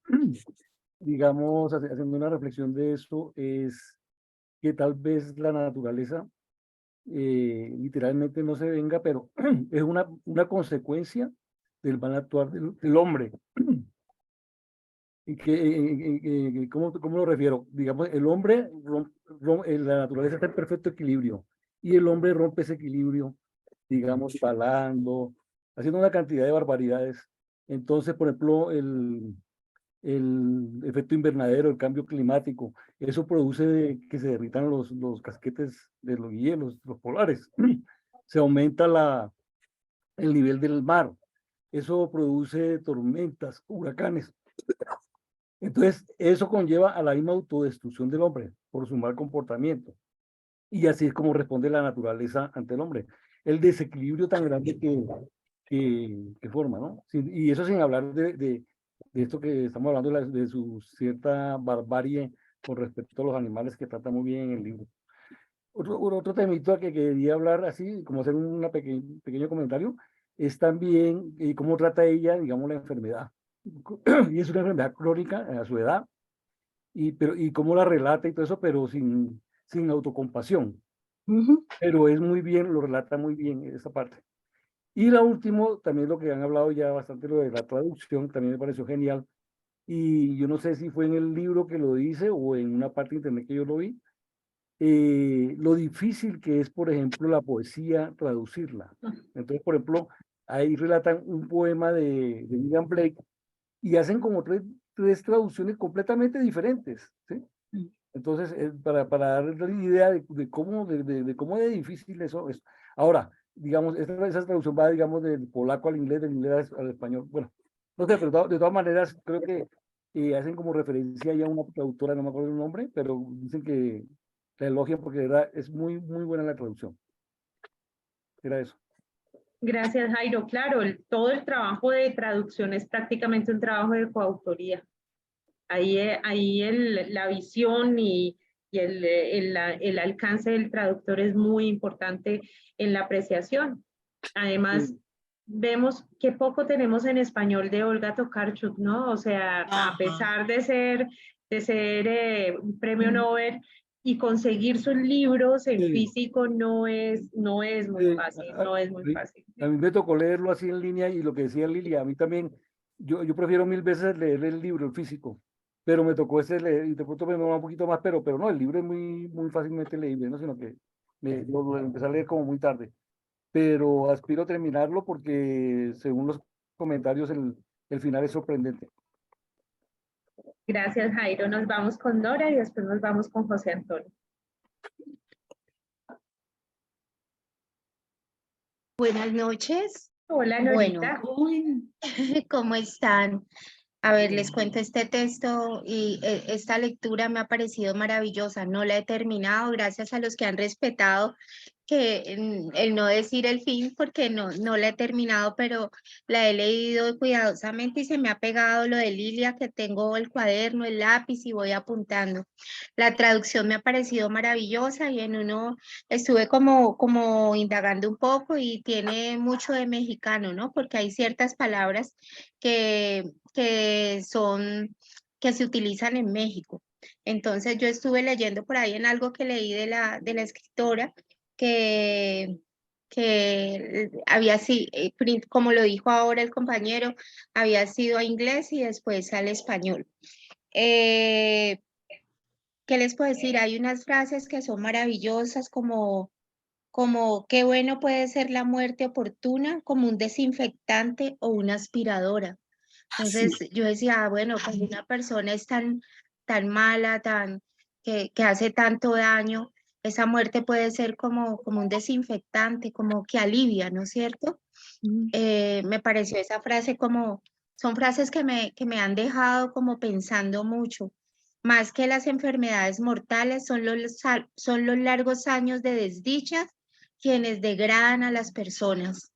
Digamos, haciendo una reflexión de esto, es que tal vez la naturaleza literalmente no se venga, pero es una consecuencia del mal actuar del hombre. ¿Cómo lo refiero? Digamos, el hombre, la naturaleza está en perfecto equilibrio y el hombre rompe ese equilibrio, digamos, talando, haciendo una cantidad de barbaridades. Entonces, por ejemplo, el efecto invernadero, el cambio climático, eso produce que se derritan los casquetes de los hielos, los polares. Se aumenta el nivel del mar. Eso produce tormentas, huracanes. Entonces, eso conlleva a la misma autodestrucción del hombre por su mal comportamiento. Y así es como responde la naturaleza ante el hombre. El desequilibrio tan grande que forma, ¿no? Y eso sin hablar de esto que estamos hablando, de su cierta barbarie con respecto a los animales que trata muy bien en el libro. Otro temito que quería hablar así, como hacer un pequeño comentario, es también cómo trata ella, digamos, la enfermedad. Y es una enfermedad crónica a su edad, y cómo la relata y todo eso, pero sin autocompasión. Pero es muy bien, lo relata muy bien esa parte. Y la último, también lo que han hablado ya bastante, lo de la traducción, también me pareció genial. Y yo no sé si fue en el libro que lo dice o en una parte de internet que yo lo vi, lo difícil que es, por ejemplo, la poesía, traducirla. Entonces, por ejemplo, ahí relatan un poema de William Blake y hacen como tres traducciones completamente diferentes, ¿sí? Entonces, para darles la idea de cómo de difícil eso es. Ahora, digamos, esa traducción va, digamos, del polaco al inglés, del inglés al español. Bueno, no sé, pero de todas maneras, creo que hacen como referencia ya a una traductora, no me acuerdo el nombre, pero dicen que la elogian porque de verdad es muy buena la traducción. Era eso. Gracias, Jairo. Claro, todo el trabajo de traducción es prácticamente un trabajo de coautoría. Ahí la visión y el alcance del traductor es muy importante en la apreciación. Además, vemos que poco tenemos en español de Olga Tokarczuk, ¿no? O sea, a pesar de ser un premio Nobel y conseguir sus libros en físico no es muy fácil, no es muy fácil. A mí me tocó leerlo así en línea y lo que decía Lilia, a mí también, yo prefiero 1000 veces leer el libro, el físico, pero me tocó ese leer y de pronto me demora un poquito más, pero no, el libro es muy fácilmente leíble, ¿no? Sino que lo empecé a leer como muy tarde, pero aspiro a terminarlo porque según los comentarios el final es sorprendente. Gracias, Jairo. Nos vamos con Nora y después nos vamos con José Antonio. Buenas noches. Hola, Norita. Bueno, ¿cómo están? A ver, les cuento este texto y esta lectura me ha parecido maravillosa. No la he terminado, gracias a los que han respetado que el no decir el fin, porque no la he terminado, pero la he leído cuidadosamente y se me ha pegado lo de Lilia, que tengo el cuaderno, el lápiz y voy apuntando. La traducción me ha parecido maravillosa y en uno estuve como indagando un poco y tiene mucho de mexicano, ¿no? Porque hay ciertas palabras que se utilizan en México. Entonces yo estuve leyendo por ahí en algo que leí de la escritora que había sido, como lo dijo ahora el compañero, había sido a inglés y después al español. ¿Qué les puedo decir? Hay unas frases que son maravillosas como qué bueno puede ser la muerte oportuna como un desinfectante o una aspiradora. Entonces yo decía, bueno, cuando una persona es tan mala, que hace tanto daño, esa muerte puede ser como un desinfectante, como que alivia, ¿no es cierto? Me pareció esa frase son frases que me han dejado como pensando mucho. Más que las enfermedades mortales, son los largos años de desdichas quienes degradan a las personas.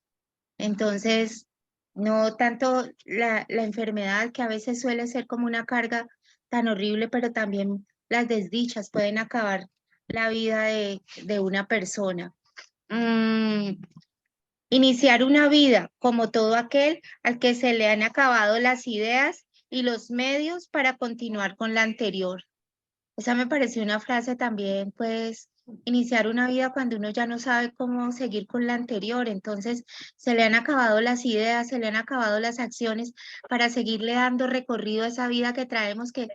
Entonces, no tanto la enfermedad, que a veces suele ser como una carga tan horrible, pero también las desdichas pueden acabar la vida de una persona. Iniciar una vida como todo aquel al que se le han acabado las ideas y los medios para continuar con la anterior. Esa me pareció una frase también, pues, iniciar una vida cuando uno ya no sabe cómo seguir con la anterior. Entonces se le han acabado las ideas, se le han acabado las acciones para seguirle dando recorrido a esa vida que traemos, que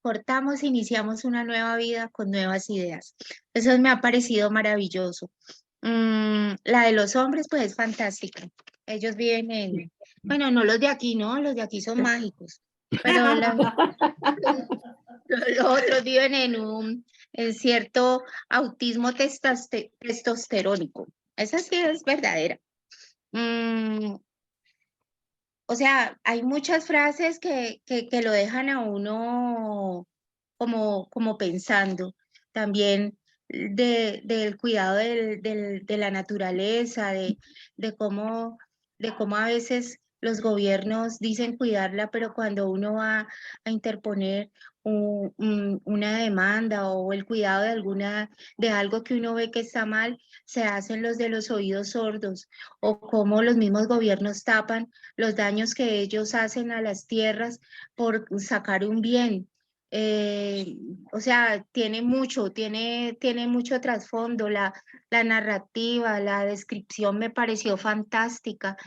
cortamos, iniciamos una nueva vida con nuevas ideas. Eso me ha parecido maravilloso. La de los hombres, pues es fantástica. Ellos viven en, bueno, no los de aquí, no, los de aquí son mágicos, pero los otros viven en cierto autismo testosterónico. Esa sí es verdadera. O sea, hay muchas frases que lo dejan a uno como pensando. También del cuidado de la naturaleza, de cómo a veces los gobiernos dicen cuidarla, pero cuando uno va a interponer una demanda o el cuidado de algo que uno ve que está mal, se hacen los de los oídos sordos, o cómo los mismos gobiernos tapan los daños que ellos hacen a las tierras por sacar un bien. O sea, tiene mucho trasfondo, la narrativa, la descripción me pareció fantástica.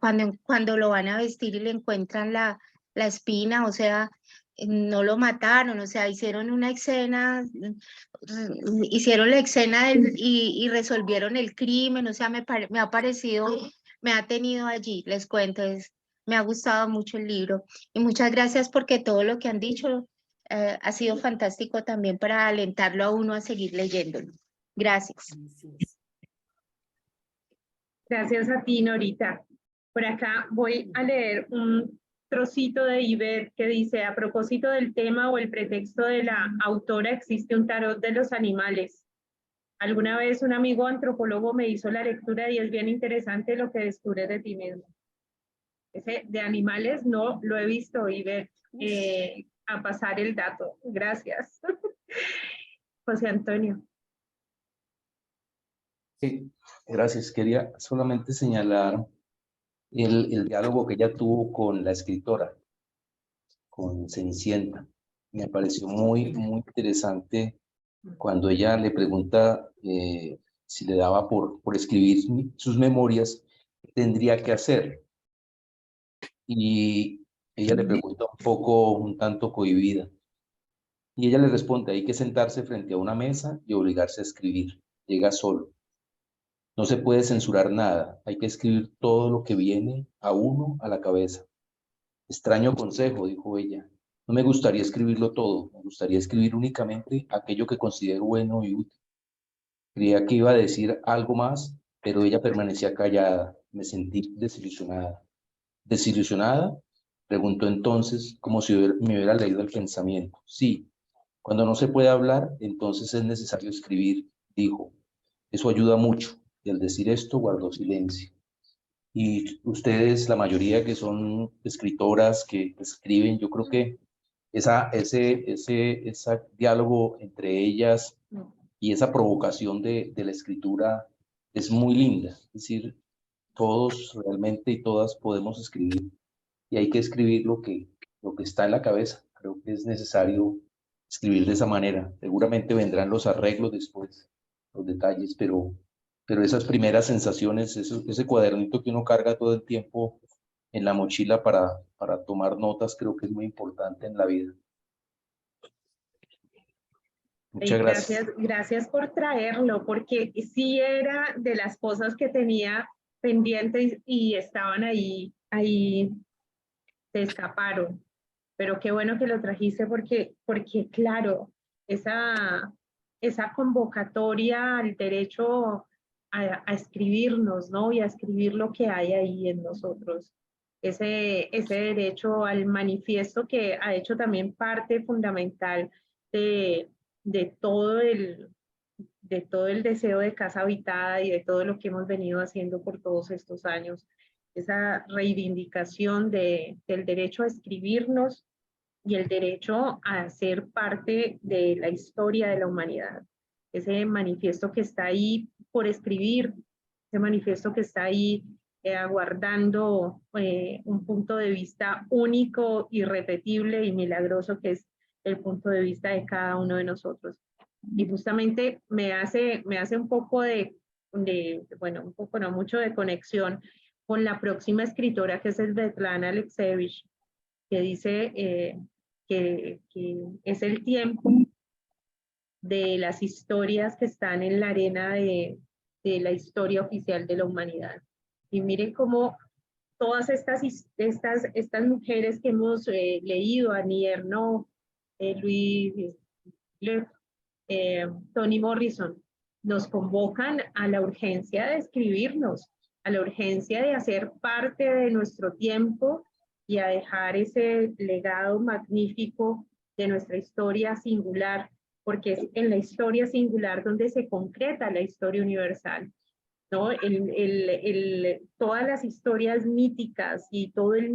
Cuando lo van a vestir y le encuentran la espina, o sea, no lo mataron, o sea, hicieron una escena, hicieron la escena y resolvieron el crimen, o sea, me ha parecido, me ha tenido allí, les cuento, me ha gustado mucho el libro. Y muchas gracias porque todo lo que han dicho ha sido fantástico también para alentarlo a uno a seguir leyéndolo. Gracias. Gracias a ti, Norita. Por acá voy a leer un trocito de Iber que dice: a propósito del tema o el pretexto de la autora, existe un tarot de los animales. Alguna vez un amigo antropólogo me hizo la lectura y es bien interesante lo que descubres de ti mismo. Ese de animales no lo he visto, Iber. A pasar el dato. Gracias. José Antonio. Sí, gracias. Quería solamente señalar el diálogo que ella tuvo con la escritora, con Cenicienta. Me pareció muy interesante cuando ella le pregunta si le daba por escribir sus memorias, ¿qué tendría que hacer? Y ella le pregunta un tanto cohibida. Y ella le responde: hay que sentarse frente a una mesa y obligarse a escribir. Llega solo. No se puede censurar nada. Hay que escribir todo lo que viene a uno a la cabeza. Extraño consejo, dijo ella. No me gustaría escribirlo todo. Me gustaría escribir únicamente aquello que considero bueno y útil. Creía que iba a decir algo más, pero ella permanecía callada. Me sentí desilusionada. ¿Desilusionada? Preguntó entonces, como si me hubiera leído el pensamiento. Sí, cuando no se puede hablar, entonces es necesario escribir, dijo. Eso ayuda mucho. Y al decir esto, guardó silencio. Y ustedes, la mayoría que son escritoras, que escriben, yo creo que ese diálogo entre ellas y esa provocación de la escritura es muy linda. Es decir, todos realmente y todas podemos escribir y hay que escribir lo que está en la cabeza. Creo que es necesario escribir de esa manera. Seguramente vendrán los arreglos después, los detalles, pero esas primeras sensaciones, ese cuadernito que uno carga todo el tiempo en la mochila para tomar notas, creo que es muy importante en la vida. Muchas gracias. Gracias por traerlo, porque sí era de las cosas que tenía pendientes y estaban ahí se escaparon. Pero qué bueno que lo trajiste porque claro, esa convocatoria al derecho a escribirnos, ¿no? Y a escribir lo que hay ahí en nosotros. Ese derecho al manifiesto que ha hecho también parte fundamental de todo el deseo de casa habitada y de todo lo que hemos venido haciendo por todos estos años. Esa reivindicación del derecho a escribirnos y el derecho a ser parte de la historia de la humanidad. Ese manifiesto que está ahí por escribir, ese manifiesto que está ahí aguardando un punto de vista único, irrepetible y milagroso, que es el punto de vista de cada uno de nosotros. Y justamente me hace un poco bueno, un poco, no mucho de conexión con la próxima escritora que es Svetlana Alexievich, que dice que es el tiempo de las historias que están en la arena de la historia oficial de la humanidad. Y miren cómo todas estas mujeres que hemos leído, Annie Ernaux, Louise Le, Toni Morrison, nos convocan a la urgencia de escribirnos, a la urgencia de hacer parte de nuestro tiempo y a dejar ese legado magnífico de nuestra historia singular, porque es en la historia singular donde se concreta la historia universal, ¿no? Todas las historias míticas y todo el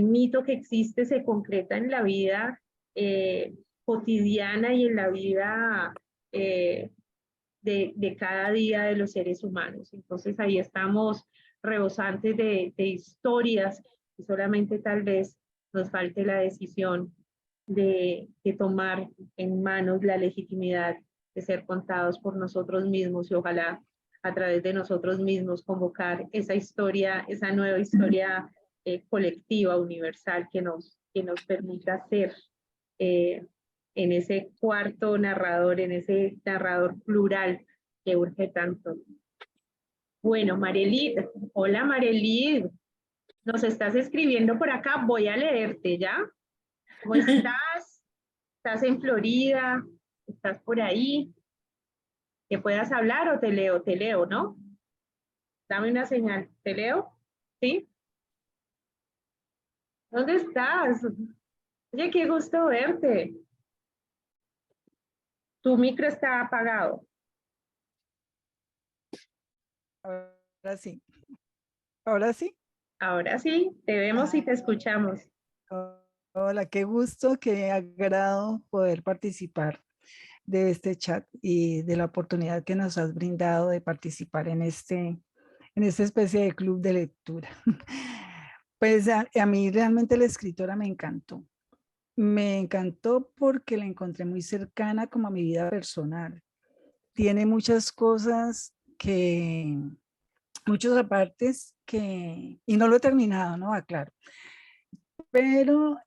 mito que existe se concreta en la vida cotidiana y en la vida de cada día de los seres humanos. Entonces ahí estamos rebosantes de historias y solamente tal vez nos falte la decisión de tomar en manos la legitimidad de ser contados por nosotros mismos y ojalá a través de nosotros mismos convocar esa historia, esa nueva historia colectiva, universal, que nos permita ser en ese cuarto narrador, en ese narrador plural que urge tanto. Bueno, Marelid, hola Marelid, nos estás escribiendo por acá, voy a leerte, ¿ya? ¿Cómo estás? ¿Estás en Florida? ¿Estás por ahí? ¿Que puedas hablar o te leo, ¿no? Dame una señal, ¿te leo? ¿Sí? ¿Dónde estás? Oye, qué gusto verte. Tu micro está apagado. Ahora sí. ¿Ahora sí? Ahora sí, te vemos y te escuchamos. Hola, qué gusto, qué agrado poder participar de este chat y de la oportunidad que nos has brindado de participar en esta especie de club de lectura. Pues a mí realmente la escritora me encantó. Me encantó porque la encontré muy cercana como a mi vida personal. Tiene muchas cosas muchos apartes y no lo he terminado, ¿no? Aclaro. Pero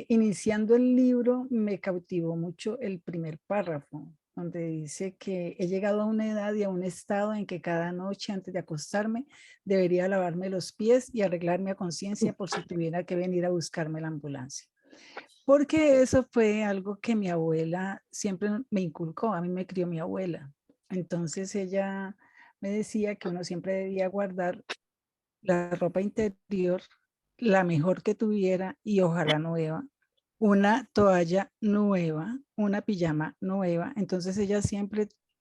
iniciando el libro me cautivó mucho el primer párrafo, donde dice que he llegado a una edad y a un estado en que cada noche antes de acostarme debería lavarme los pies y arreglarme a conciencia por si tuviera que venir a buscarme la ambulancia. Porque eso fue algo que mi abuela siempre me inculcó, a mí me crió mi abuela. Entonces ella me decía que uno siempre debía guardar la ropa interior, la mejor que tuviera y ojalá nueva, una toalla nueva, una pijama nueva. Entonces ella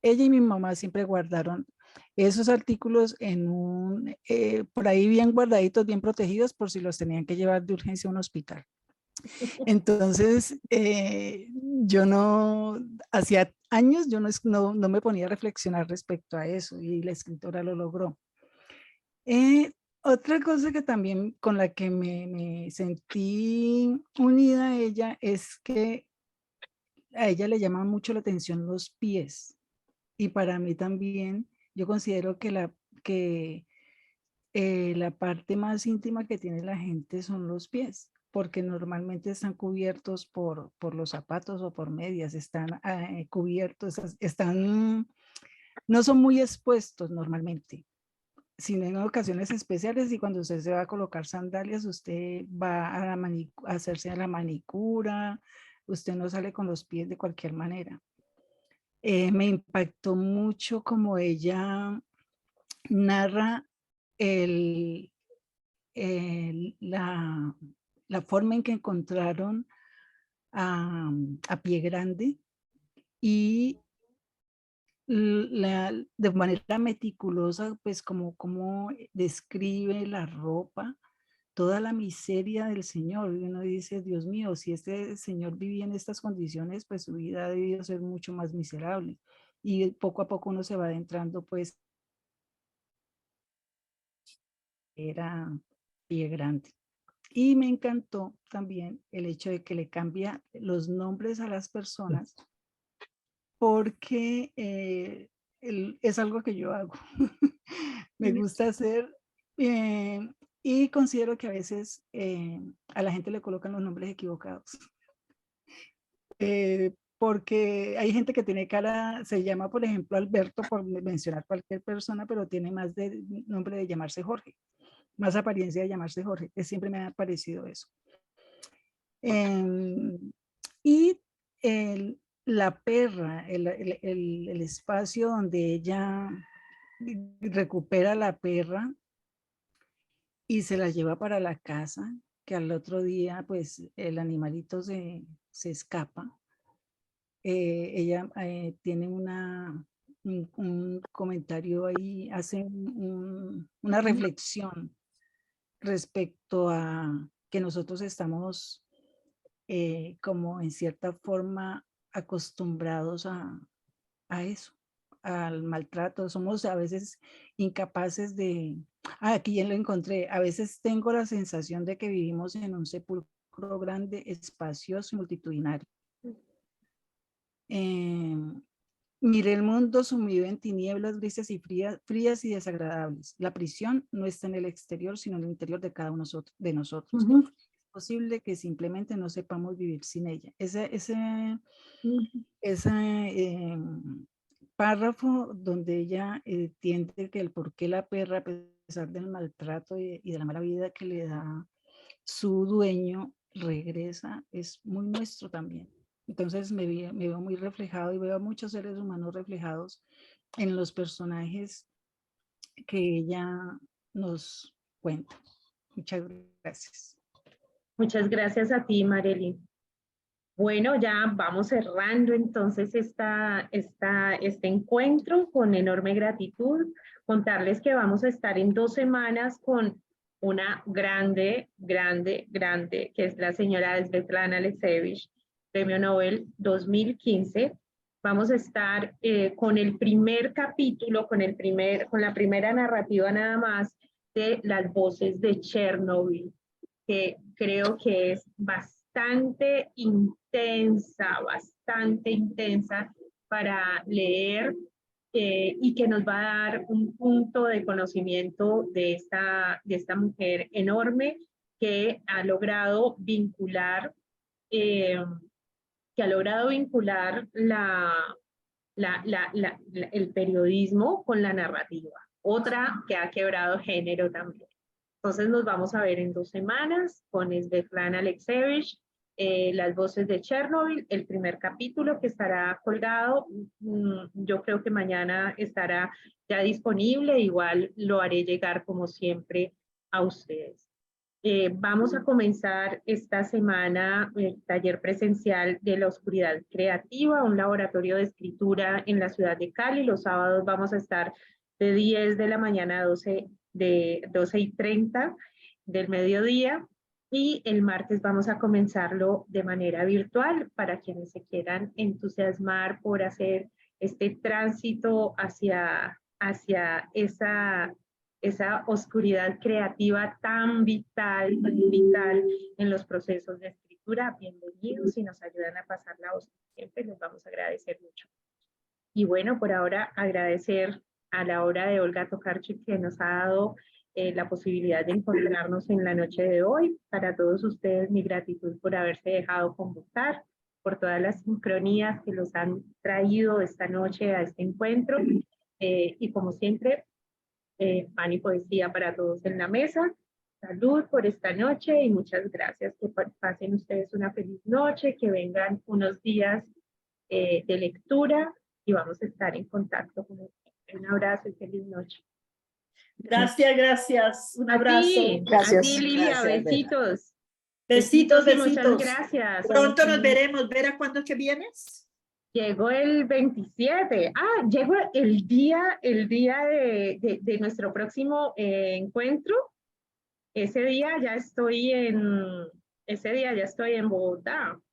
y mi mamá siempre guardaron esos artículos por ahí bien guardaditos, bien protegidos por si los tenían que llevar de urgencia a un hospital. Entonces, hacía años yo no me ponía a reflexionar respecto a eso y la escritora lo logró. Otra cosa que también con la que me sentí unida a ella es que a ella le llama mucho la atención los pies. Y para mí también, yo considero que la parte más íntima que tiene la gente son los pies, porque normalmente están cubiertos por los zapatos o por medias, están cubiertos, no son muy expuestos normalmente, sino en ocasiones especiales, y cuando usted se va a colocar sandalias, usted va a hacerse la manicura, usted no sale con los pies de cualquier manera. Me impactó mucho como ella narra la forma en que encontraron a Pie Grande y de manera meticulosa, pues como describe la ropa, toda la miseria del Señor. Y uno dice, Dios mío, si este Señor vivía en estas condiciones, pues su vida ha debido ser mucho más miserable. Y poco a poco uno se va adentrando, pues, era Pie Grande. Y me encantó también el hecho de que le cambia los nombres a las personas porque es algo que yo hago. Me gusta hacer y considero que a veces a la gente le colocan los nombres equivocados. Porque hay gente que tiene cara, se llama por ejemplo Alberto, por mencionar cualquier persona, pero tiene más de nombre de llamarse Jorge, más apariencia de llamarse Jorge. Siempre me ha parecido eso. Y la perra, el espacio donde ella recupera la perra y se la lleva para la casa, que al otro día pues el animalito se escapa. Ella tiene un comentario ahí, hace una reflexión respecto a que nosotros estamos como en cierta forma acostumbrados a eso, al maltrato. Somos a veces incapaces de... aquí ya lo encontré. A veces tengo la sensación de que vivimos en un sepulcro grande, espacioso y multitudinario. Miré el mundo sumido en tinieblas grises y frías y desagradables. La prisión no está en el exterior, sino en el interior de cada uno de nosotros. Es posible que simplemente no sepamos vivir sin ella. Ese párrafo donde ella entiende que el por qué la perra, a pesar del maltrato y de la mala vida que le da su dueño, regresa, es muy nuestro también. Entonces me veo muy reflejado y veo a muchos seres humanos reflejados en los personajes que ella nos cuenta. Muchas gracias. Muchas gracias a ti, Marely. Bueno, ya vamos cerrando entonces este encuentro con enorme gratitud. Contarles que vamos a estar en 2 semanas con una grande, que es la señora Svetlana Alexievich, Premio Nobel 2015. Vamos a estar con el primer capítulo, con la primera narrativa nada más de Las voces de Chernobyl, que creo que es bastante intensa para leer y que nos va a dar un punto de conocimiento de esta mujer enorme que ha logrado vincular el periodismo con la narrativa. Otra que ha quebrado género también. Entonces nos vamos a ver en 2 semanas con Svetlana Alexievich, Las voces de Chernobyl, el primer capítulo que estará colgado. Yo creo que mañana estará ya disponible, igual lo haré llegar como siempre a ustedes. Vamos a comenzar esta semana el taller presencial de la oscuridad creativa, un laboratorio de escritura en la ciudad de Cali. Los sábados vamos a estar de 10 de la mañana a 12:30 del mediodía, y el martes vamos a comenzarlo de manera virtual para quienes se quieran entusiasmar por hacer este tránsito hacia esa oscuridad creativa tan vital en los procesos de escritura. Bienvenidos, y nos ayudan a pasar la voz siempre, les vamos a agradecer mucho. Y bueno, por ahora agradecer a la obra de Olga Tokarczuk, que nos ha dado la posibilidad de encontrarnos en la noche de hoy. Para todos ustedes, mi gratitud por haberse dejado convocar, por todas las sincronías que los han traído esta noche a este encuentro. Y como siempre, pan y poesía para todos en la mesa. Salud por esta noche y muchas gracias. Que pasen ustedes una feliz noche, que vengan unos días de lectura y vamos a estar en contacto con ustedes. Un abrazo y feliz noche. Gracias. Un abrazo. Gracias. A ti, Lilia, besitos. Besitos. Muchas gracias. Pronto nos veremos. ¿Vera cuándo que vienes? Llegó el 27. Llegó el día de nuestro próximo encuentro. Ese día ya estoy en Bogotá.